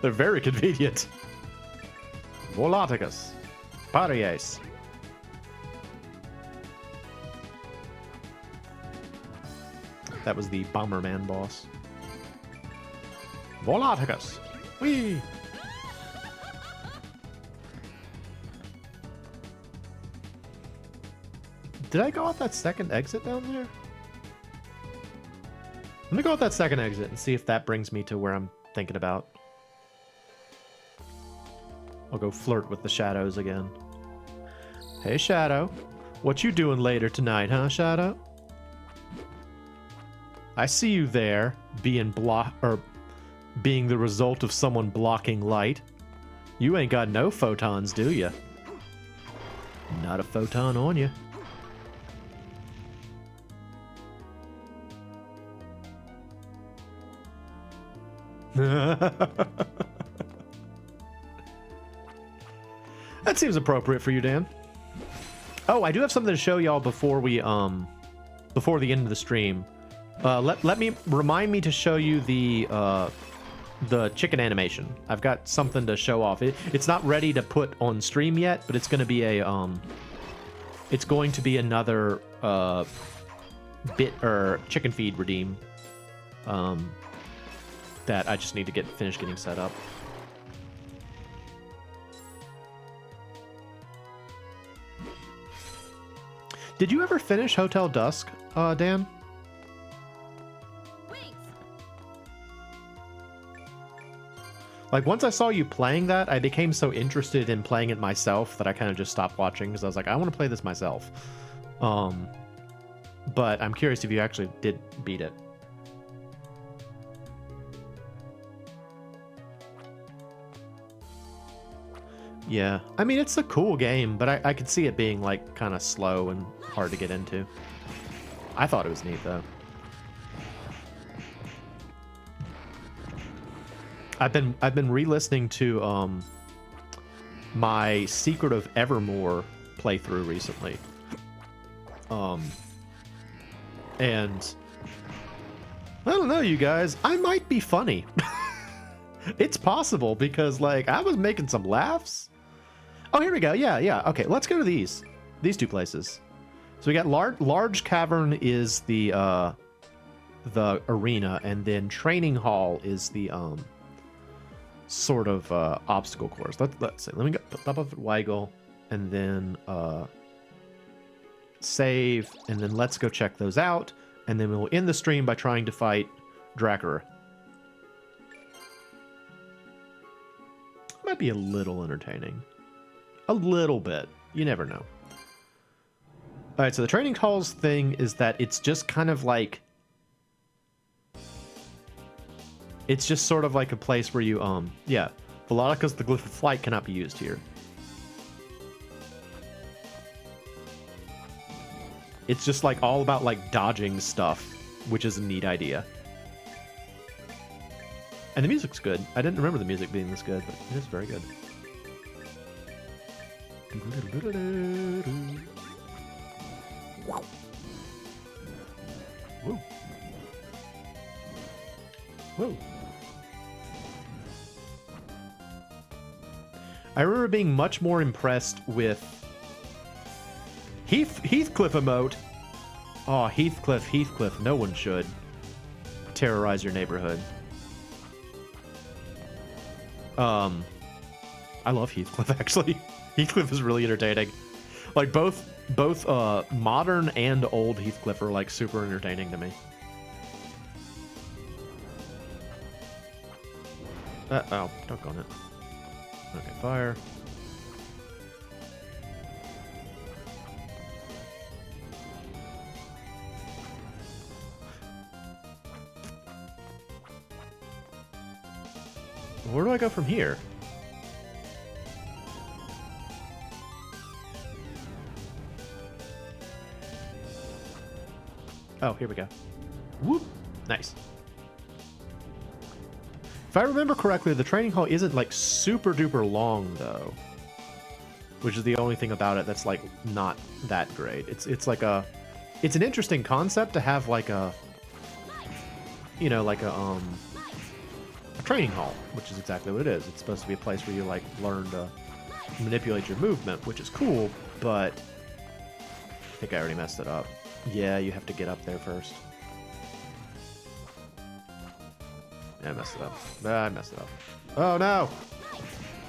They're very convenient. Volaticus. Part06. That was the Bomberman boss. Volaticus. Whee! Did I go out that second exit down there? Let me go out that second exit and see if that brings me to where I'm thinking about. I'll go flirt with the shadows again. Hey, Shadow. What you doing later tonight, huh, Shadow? I see you there, being the result of someone blocking light. You ain't got no photons, do you? Not a photon on you. That seems appropriate for you, Dan. Oh, I do have something to show y'all before we before the end of the stream. Let me remind me to show you the chicken animation. I've got something to show off. It's not ready to put on stream yet, but it's going to be a it's going to be another bit or chicken feed redeem that I just need to finish getting set up. Did you ever finish Hotel Dusk, Dan? Like, once I saw you playing that, I became so interested in playing it myself that I kind of just stopped watching because I was like, I want to play this myself. But I'm curious if you actually did beat it. Yeah, I mean, it's a cool game, but I could see it being, like, kind of slow and hard to get into. I thought it was neat, though. I've been re-listening to my Secret of Evermore playthrough recently. And I don't know, you guys, I might be funny. It's possible because, like, I was making some laughs. Oh, here we go. Yeah. Okay, let's go to these two places. So we got large cavern is the arena, and then training hall is the sort of obstacle course. Let's see. Let me go top of Weigel, and then save, and then let's go check those out, and then we'll end the stream by trying to fight Drakkar. Might be a little entertaining. A little bit. You never know. All right, so the training halls thing is that it's just kind of like... It's just sort of like a place where you, yeah. Velocica's the glyph of flight cannot be used here. It's just like all about like dodging stuff, which is a neat idea. And the music's good. I didn't remember the music being this good, but it is very good. Whoa. Whoa. I remember being much more impressed with Heathcliff emote. Oh, Heathcliff. No one should terrorize your neighborhood. I love Heathcliff, actually. Heathcliff is really entertaining. Like, both modern and old Heathcliff are, like, super entertaining to me. Oh, don't go on it. Okay, fire. Where do I go from here? Oh, here we go. Whoop! Nice. If I remember correctly, the training hall isn't like super duper long though, which is the only thing about it that's like not that great. It's like it's an interesting concept to have like a, you know, like a training hall, which is exactly what it is. It's supposed to be a place where you like learn to manipulate your movement, which is cool, but I think I already messed it up. Yeah, you have to get up there first. Yeah, I messed it up. I messed it up. Oh, no!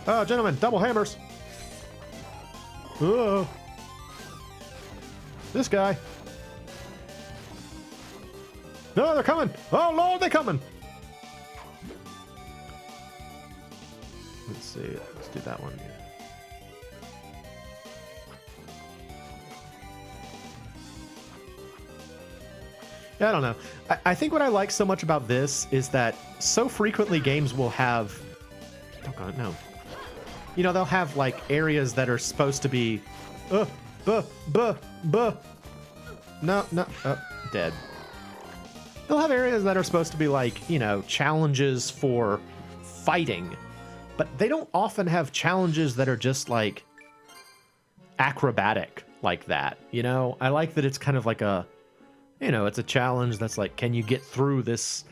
Oh, gentlemen, double hammers! Oh! This guy! No, they're coming! Oh, Lord, they're coming! Let's see. Let's do that one. Yeah, I don't know. I think what I like so much about this is that so frequently games will have... Oh, no. You know, they'll have, like, areas that are supposed to be... No, dead. They'll have areas that are supposed to be, like, you know, challenges for fighting. But they don't often have challenges that are just, like, acrobatic like that. You know, I like that it's kind of like a, you know, it's a challenge that's like, can you get through this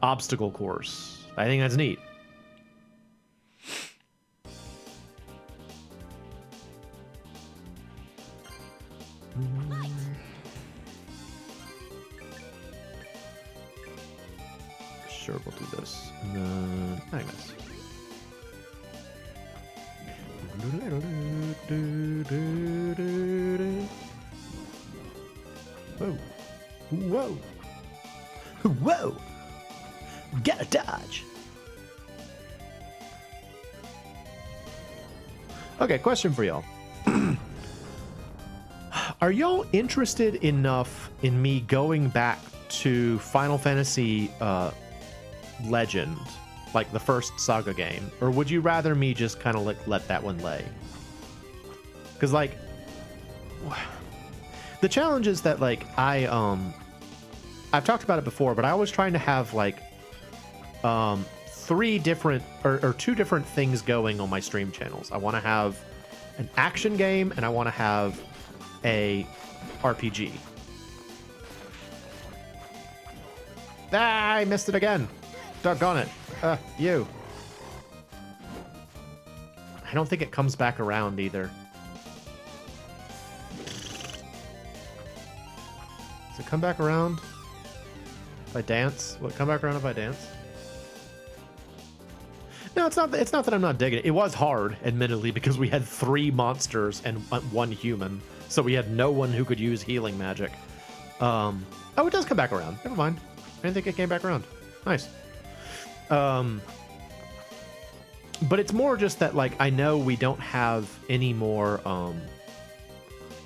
obstacle course? I think that's neat. Sure, we'll do this. And then magnets. Whoa. Whoa. Whoa. Gotta dodge. Okay, question for y'all. Are y'all interested enough in me going back to Final Fantasy Legend, like the first Saga game, or would you rather me just kind of like let that one lay? Because like the challenge is that like I've talked about it before, but I was trying to have like three different or two different things going on my stream channels. I want to have an action game and I want to have a RPG. Ah, I missed it again. Doggone it. You. I don't think it comes back around either. Does it come back around if I dance? Will it come back around if I dance? No, it's not that I'm not digging it. It was hard, admittedly, because we had 3 monsters and 1 human. So we had no one who could use healing magic. Oh, it does come back around. Never mind. I didn't think it came back around. Nice. But it's more just that, like, I know we don't have any more,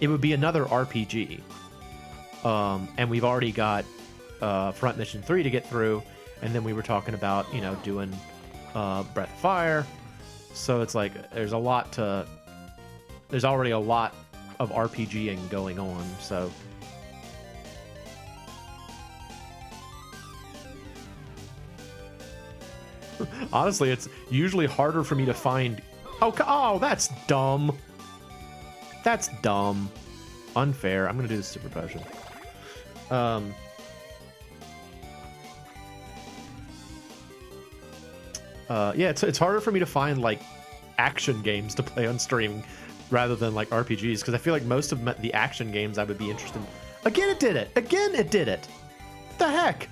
it would be another RPG. And we've already got, Front Mission 3 to get through, and then we were talking about, you know, doing, Breath of Fire. So it's like, there's already a lot of RPGing going on, so... Honestly, it's usually harder for me to find... Oh, that's dumb. That's dumb. Unfair. I'm going to do the super potion. Yeah, it's harder for me to find, like, action games to play on stream rather than, like, RPGs, because I feel like most of the action games I would be interested in... Again, it did it! Again, it did it! What the heck?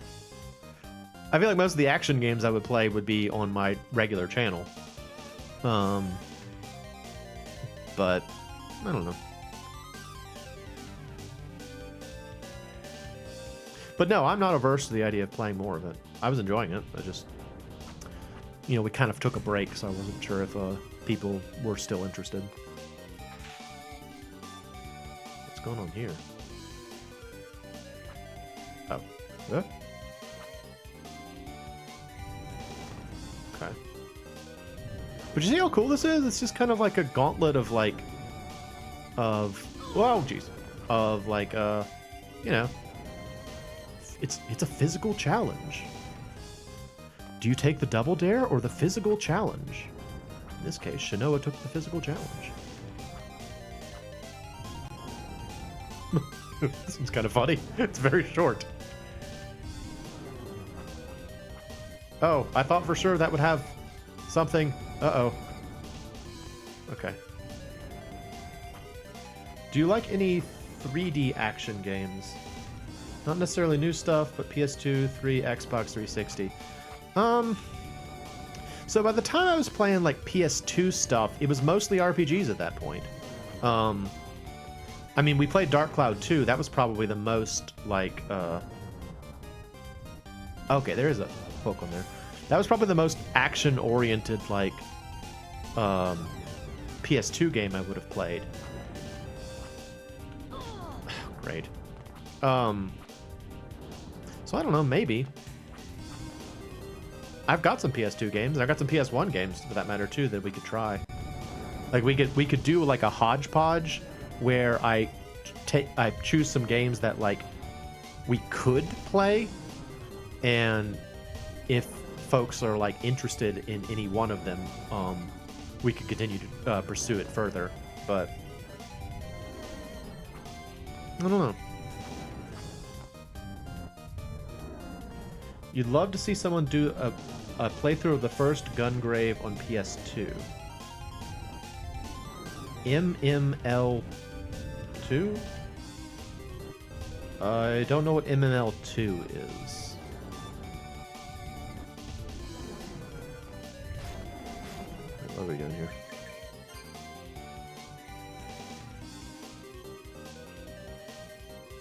I feel like most of the action games I would play would be on my regular channel. But I don't know. But no, I'm not averse to the idea of playing more of it. I was enjoying it. I just, you know, we kind of took a break, so I wasn't sure if people were still interested. What's going on here? Oh. Yeah. Okay. But you see how cool this is? It's just kind of like a gauntlet of like, you know, it's a physical challenge. Do you take the double dare or the physical challenge? In this case, Shanoa took the physical challenge. This one's kind of funny. It's very short. Oh, I thought for sure that would have something. Uh-oh. Okay. Do you like any 3D action games? Not necessarily new stuff, but PS2, 3, Xbox 360. So by the time I was playing like PS2 stuff, it was mostly RPGs at that point. I mean, we played Dark Cloud 2. That was probably the most like okay, there is a hook on there. That was probably the most action-oriented like PS2 game I would have played. Great. So I don't know, maybe. I've got some PS2 games. I've got some PS1 games, for that matter, too, that we could try. Like, we could do, like, a hodgepodge where I choose some games that, like, we could play. And if folks are, like, interested in any one of them, we could continue to pursue it further. But I don't know. You'd love to see someone do a playthrough of the first Gungrave on PS2. MML2? I don't know what MML2 is. What are we doing here?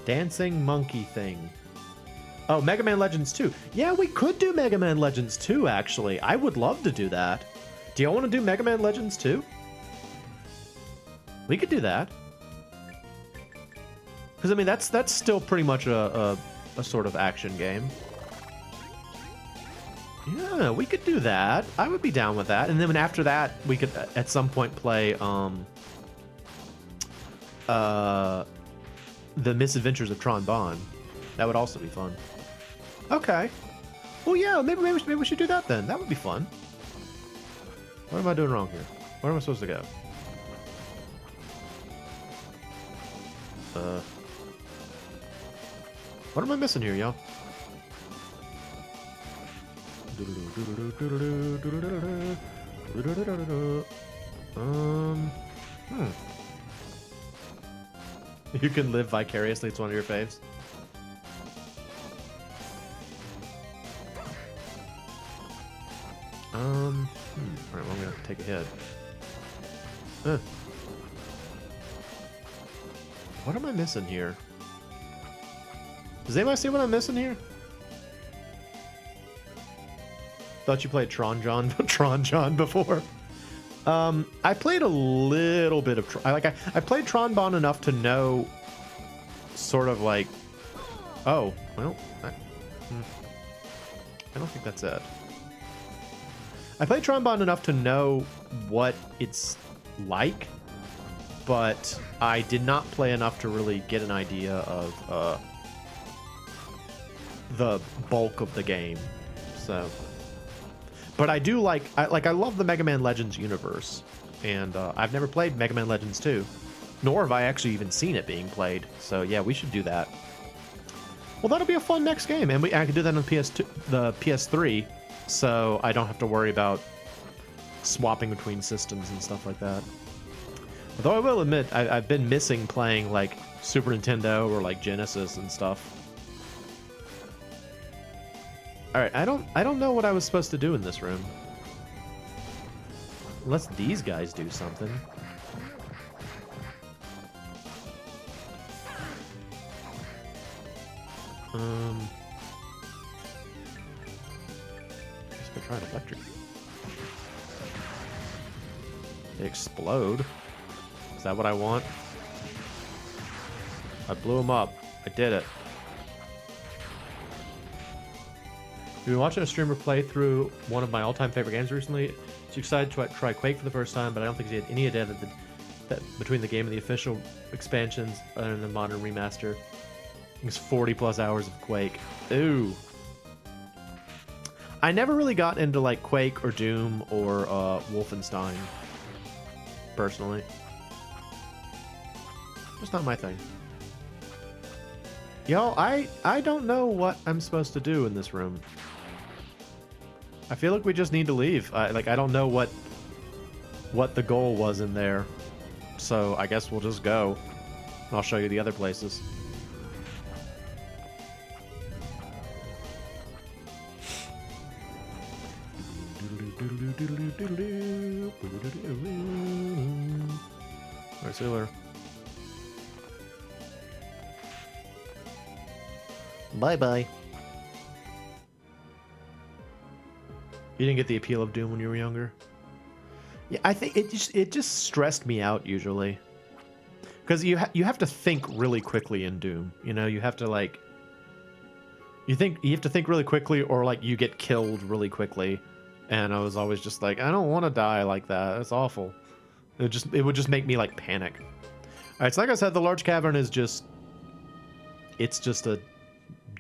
Dancing monkey thing. Oh, Mega Man Legends 2. Yeah, we could do Mega Man Legends 2, actually. I would love to do that. Do y'all want to do Mega Man Legends 2? We could do that. Because, I mean, that's still pretty much a sort of action game. Yeah, we could do that. I would be down with that. And then after that, we could at some point play The Misadventures of Tron Bonne. That would also be fun. Okay. Well, yeah, maybe we should do that then. That would be fun. What am I doing wrong here? Where am I supposed to go? What am I missing here, y'all? You can live vicariously. It's one of your faves. Alright, well, I'm gonna take a hit. What am I missing here? Does anybody see what I'm missing here? Thought you played Tron John before. I played a little bit of I played Tron Bonne enough to know sort of like, oh, well, I don't think that's it. I played Tron Bonne enough to know what it's like, but I did not play enough to really get an idea of the bulk of the game. So, but I do I love the Mega Man Legends universe, and I've never played Mega Man Legends 2, nor have I actually even seen it being played. So yeah, we should do that. Well, that'll be a fun next game, and I can do that on the PS3, so I don't have to worry about swapping between systems and stuff like that. Although I will admit, I've been missing playing like Super Nintendo or like Genesis and stuff. All right, I don't know what I was supposed to do in this room. Unless these guys do something. Just gonna try an electric. They explode. Is that what I want? I blew them up. I did it. We've been watching a streamer play through one of my all-time favorite games recently. She's excited to try Quake for the first time, but I don't think she had any idea that between the game and the official expansions and the modern remaster, it's 40 plus hours of Quake. Ooh. I never really got into like Quake or Doom or Wolfenstein, personally. Just not my thing. Yo, I don't know what I'm supposed to do in this room. I feel like we just need to leave. I don't know what the goal was in there. So I guess we'll just go. I'll show you the other places. Alright, see you later. Bye-bye. You didn't get the appeal of Doom when you were younger? Yeah, I think it just stressed me out usually. Because you have to think really quickly in Doom. You know, you have to like you have to think really quickly, or like you get killed really quickly. And I was always just like, I don't want to die like that. That's awful. It would just make me like panic. All right, so like I said, the large cavern is just a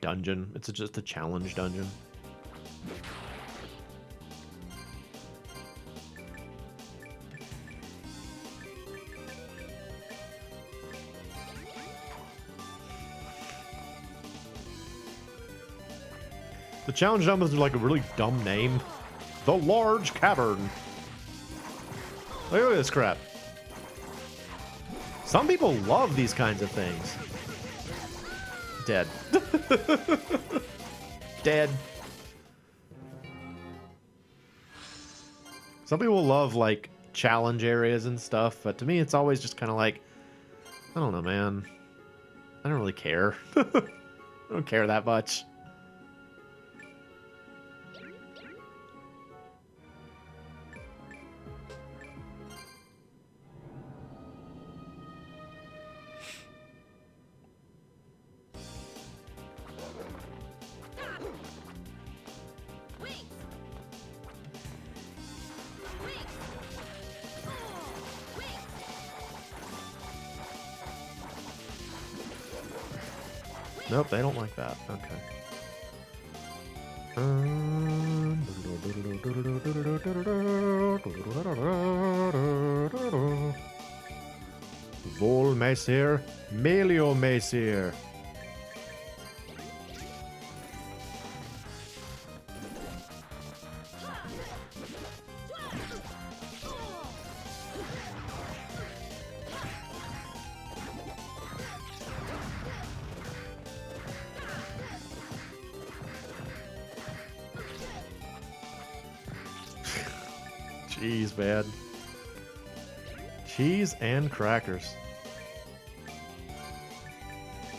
dungeon. It's just a challenge dungeon. The challenge zone is like a really dumb name. The Large Cavern. Look at this crap. Some people love these kinds of things. Dead. Dead. Some people love, like, challenge areas and stuff, but to me it's always just kind of like, I don't know, man. I don't really care. I don't care that much. Nope, they don't like that. Okay. Vol Messir, Melio Messir. Jeez, man. Cheese and crackers.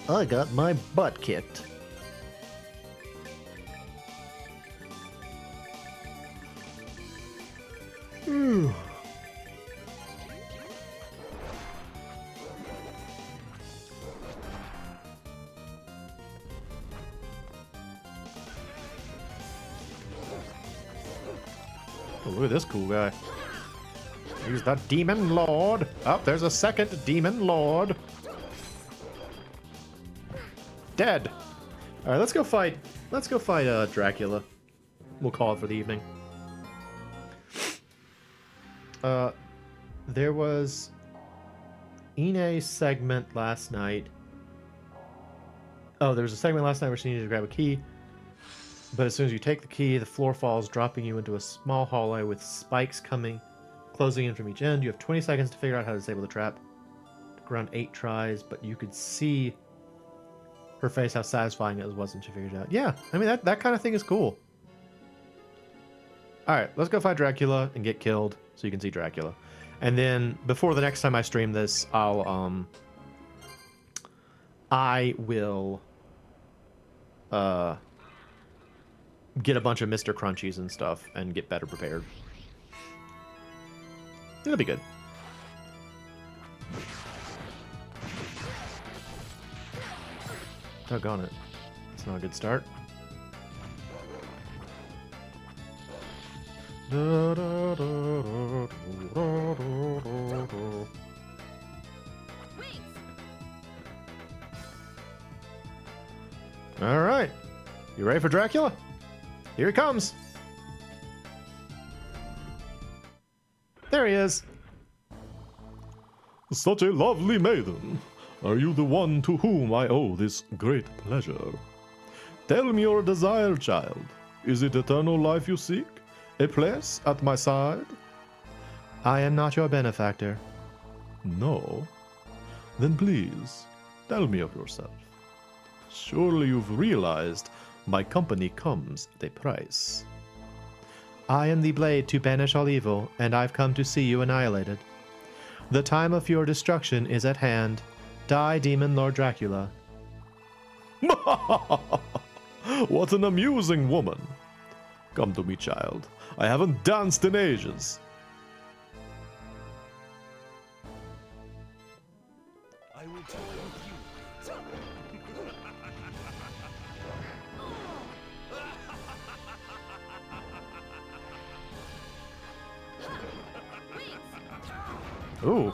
I got my butt kicked. Ooh. Oh, look at this cool guy. He's the Demon Lord. Oh, there's a second Demon Lord. Dead. All right, let's go fight. Let's go fight Dracula. We'll call it for the evening. There was Ine's segment last night. Oh, there was a segment last night where she needed to grab a key. But as soon as you take the key, the floor falls, dropping you into a small hallway with spikes closing in from each end. You have 20 seconds to figure out how to disable the trap. Took around 8 tries, but you could see her face how satisfying it was when she figured it out. Yeah, I mean, that kind of thing is cool. Alright, let's go fight Dracula and get killed so you can see Dracula. And then, before the next time I stream this, I will, get a bunch of Mr. Crunchies and stuff and get better prepared. It'll be good. Doggone it. It's not a good start. All right. You ready for Dracula? Here he comes. There he is. Such a lovely maiden. Are you the one to whom I owe this great pleasure? Tell me your desire, child. Is it eternal life you seek? A place at my side? I am not your benefactor. No? Then please, tell me of yourself. Surely you've realized my company comes at a price. I am the blade to banish all evil, and I've come to see you annihilated. The time of your destruction is at hand. Die, Demon Lord Dracula. What an amusing woman. Come to me, child. I haven't danced in ages. I will toy with you. Ooh.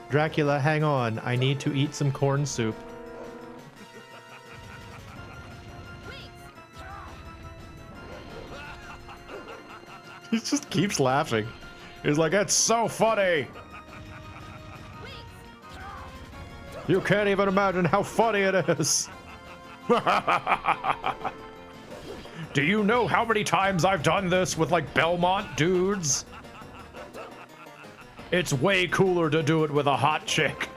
Dracula, hang on. I need to eat some corn soup. He just keeps laughing. He's like, it's so funny. You can't even imagine how funny it is. Do you know how many times I've done this with like Belmont dudes? It's way cooler to do it with a hot chick.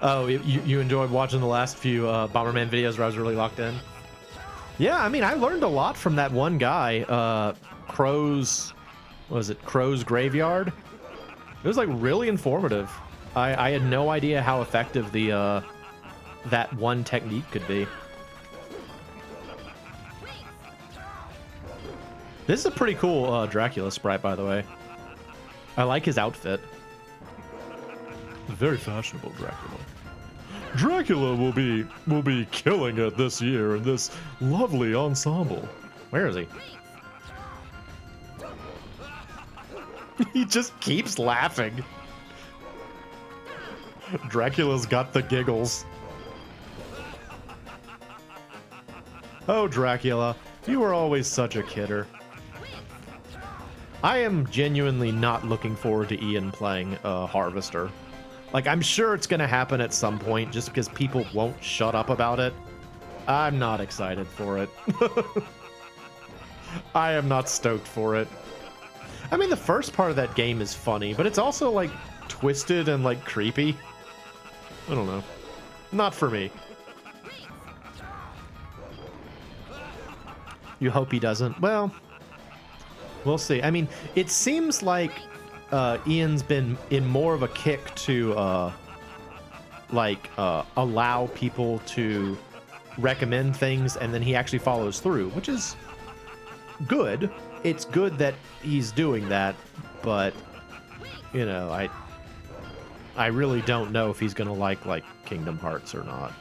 Oh, you enjoyed watching the last few Bomberman videos where I was really locked in? Yeah, I mean, I learned a lot from that one guy, Crow's, what was it, Crow's Graveyard? It was like really informative. I had no idea how effective the that one technique could be. This is a pretty cool Dracula sprite, by the way. I like his outfit. Very fashionable Dracula. Dracula will be killing it this year in this lovely ensemble. Where is he? He just keeps laughing. Dracula's got the giggles. Oh, Dracula, you were always such a kidder. I am genuinely not looking forward to Ian playing Harvester. Like, I'm sure it's gonna happen at some point just because people won't shut up about it. I'm not excited for it. I am not stoked for it. I mean, the first part of that game is funny, but it's also, like, twisted and, like, creepy. I don't know. Not for me. You hope he doesn't? Well, we'll see. I mean, it seems like Ian's been in more of a kick to allow people to recommend things, and then he actually follows through, which is good. It's good that he's doing that, but you know, I really don't know if he's gonna like Kingdom Hearts or not.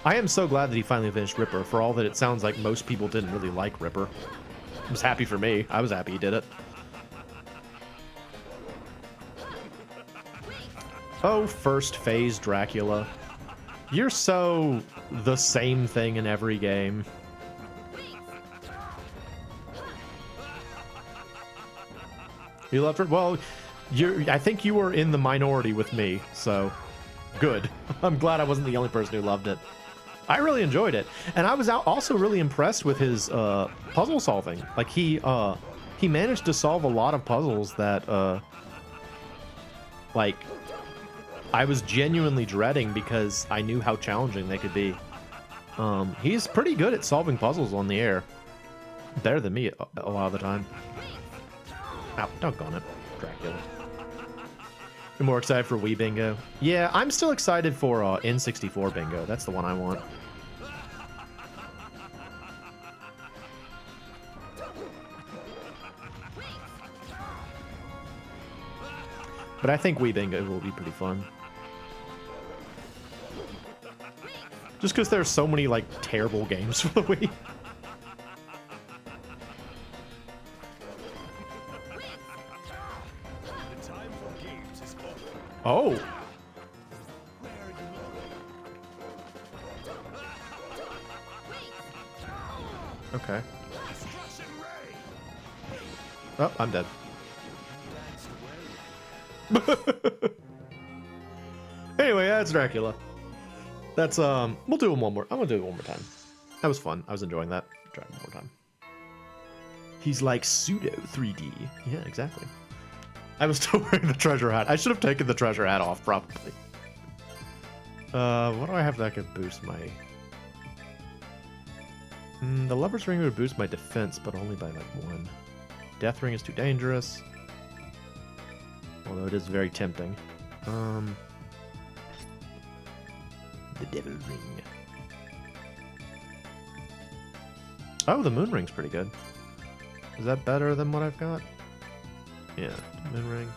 I am so glad that he finally finished Ripper, for all that it sounds like most people didn't really like Ripper. It was happy for me. I was happy he did it. Oh, first phase Dracula. You're so the same thing in every game. You loved it? Well, I think you were in the minority with me, so good. I'm glad I wasn't the only person who loved it. I really enjoyed it, and I was also really impressed with his puzzle solving. Like he managed to solve a lot of puzzles that like I was genuinely dreading because I knew how challenging they could be. He's pretty good at solving puzzles on the air, better than me a lot of the time. Ow, doggone it, Dracula. You're more excited for Wii Bingo? Yeah, I'm still excited for N64 Bingo. That's the one I want. But I think Wii Bingo will be pretty fun. Just because there's so many, like, terrible games for the Wii. Oh. Okay. Oh, I'm dead. Anyway, that's Dracula. That's we'll do him one more. I'm gonna do it one more time. That was fun. I was enjoying that. Try it one more time. He's like pseudo 3D. Yeah, exactly. I was still wearing the treasure hat. I should have taken the treasure hat off, probably. What do I have that could boost my... the Lover's Ring would boost my defense, but only by, like, 1. Death Ring is too dangerous. Although it is very tempting. The Devil Ring. Oh, the Moon Ring's pretty good. Is that better than what I've got? Yeah, Moon Ring.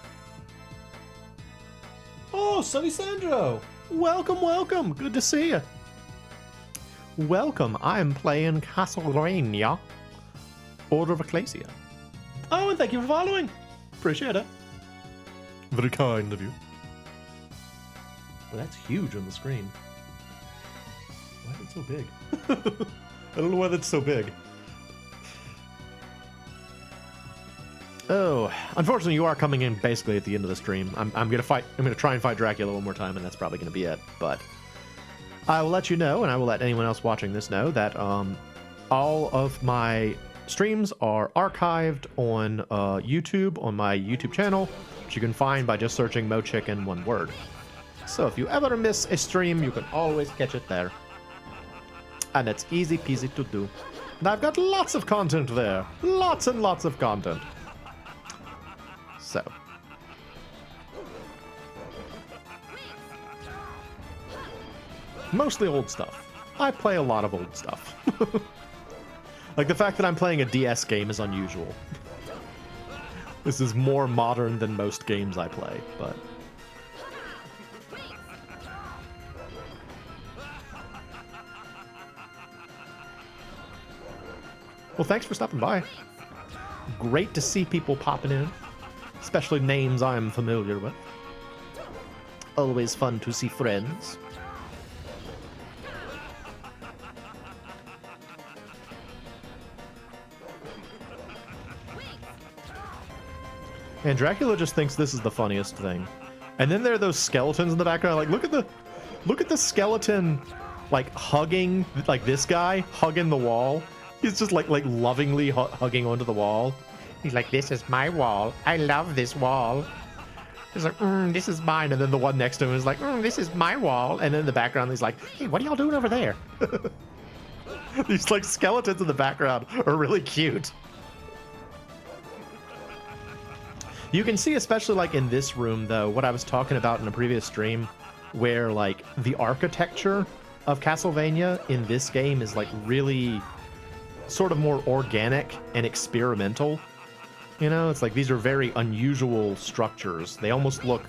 Oh, Sunny Sandro! Welcome, welcome! Good to see you. Welcome, I'm playing Castlevania, Order of Ecclesia. Oh, and thank you for following. Appreciate it. Very kind of you. Well, that's huge on the screen. Why is it so big? I don't know why that's so big. Oh, unfortunately, you are coming in basically at the end of the stream. I'm gonna fight. I'm gonna try and fight Dracula one more time, and that's probably gonna be it. But I will let you know, and I will let anyone else watching this know that all of my streams are archived on YouTube on my YouTube channel, which you can find by just searching MoeChicken one word. So if you ever miss a stream, you can always catch it there, and it's easy peasy to do. And I've got lots of content there, lots and lots of content. So, mostly old stuff. I play a lot of old stuff. Like the fact that I'm playing a DS game is unusual. This is more modern than most games I play, but... Well, thanks for stopping by. Great to see people popping in. Especially names I'm familiar with. Always fun to see friends. And Dracula just thinks this is the funniest thing. And then there are those skeletons in the background. Like, look at the skeleton, like hugging, like this guy hugging the wall. He's just like lovingly hugging onto the wall. He's like, this is my wall. I love this wall. He's like, this is mine. And then the one next to him is like, this is my wall. And then in the background, he's like, hey, what are y'all doing over there? These like skeletons in the background are really cute. You can see, especially like in this room, though, what I was talking about in a previous stream, where like the architecture of Castlevania in this game is like really sort of more organic and experimental. You know, it's like these are very unusual structures. They almost look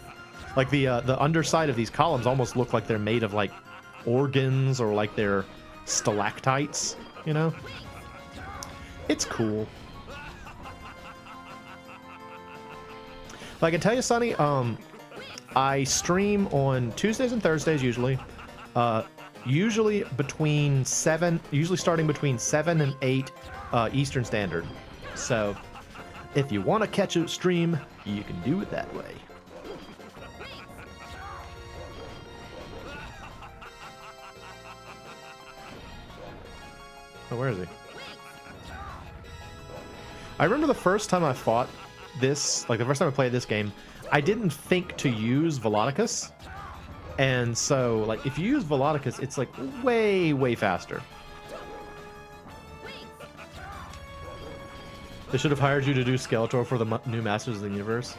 like the underside of these columns almost look like they're made of like organs or like they're stalactites, you know? It's cool. But I can tell you, Sonny, I stream on Tuesdays and Thursdays usually. Usually starting between 7 and 8 Eastern Standard. So if you want to catch a stream, you can do it that way. Oh, where is he? I remember the first time I fought this, like the first time I played this game, I didn't think to use Volodicus. And so, like, if you use Volodicus, it's like way, way faster. They should have hired you to do Skeletor for the new Masters of the Universe.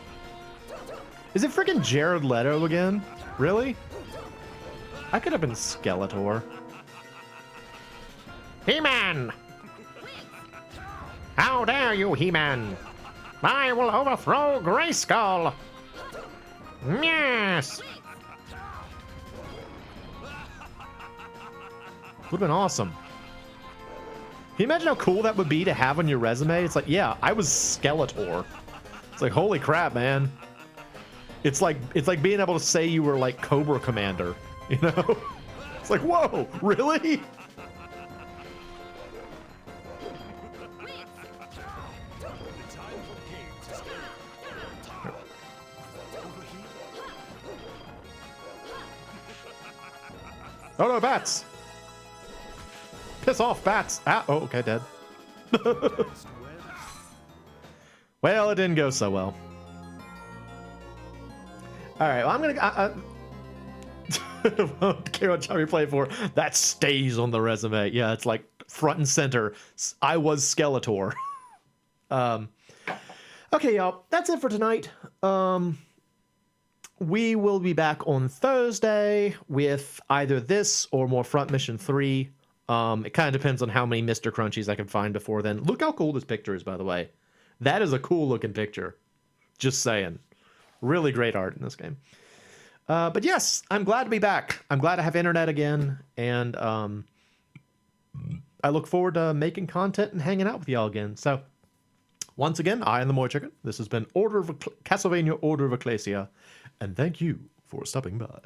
Is it freaking Jared Leto again? Really? I could have been Skeletor. He-Man! How dare you, He-Man! I will overthrow Grayskull! Yes! Would've been awesome. Can you imagine how cool that would be to have on your resume? It's like, yeah, I was Skeletor. It's like, holy crap, man. It's like being able to say you were like Cobra Commander, you know? It's like, whoa, really? Oh no, bats! Piss off, bats! Ah, oh, okay, dead. Well, it didn't go so well. Alright, well, I'm gonna... I don't care what job you're playing for. That stays on the resume. Yeah, it's like front and center. I was Skeletor. Okay, y'all. That's it for tonight. We will be back on Thursday with either this or more Front Mission 3. It kind of depends on how many Mr. Crunchies I can find before then. Look how cool this picture is, by the way. That is a cool looking picture. Just saying. Really great art in this game. But yes, I'm glad to be back. I'm glad to have internet again. And I look forward to making content and hanging out with y'all again. So, once again, I am the MoeChicken. This has been Castlevania Order of Ecclesia, and thank you for stopping by.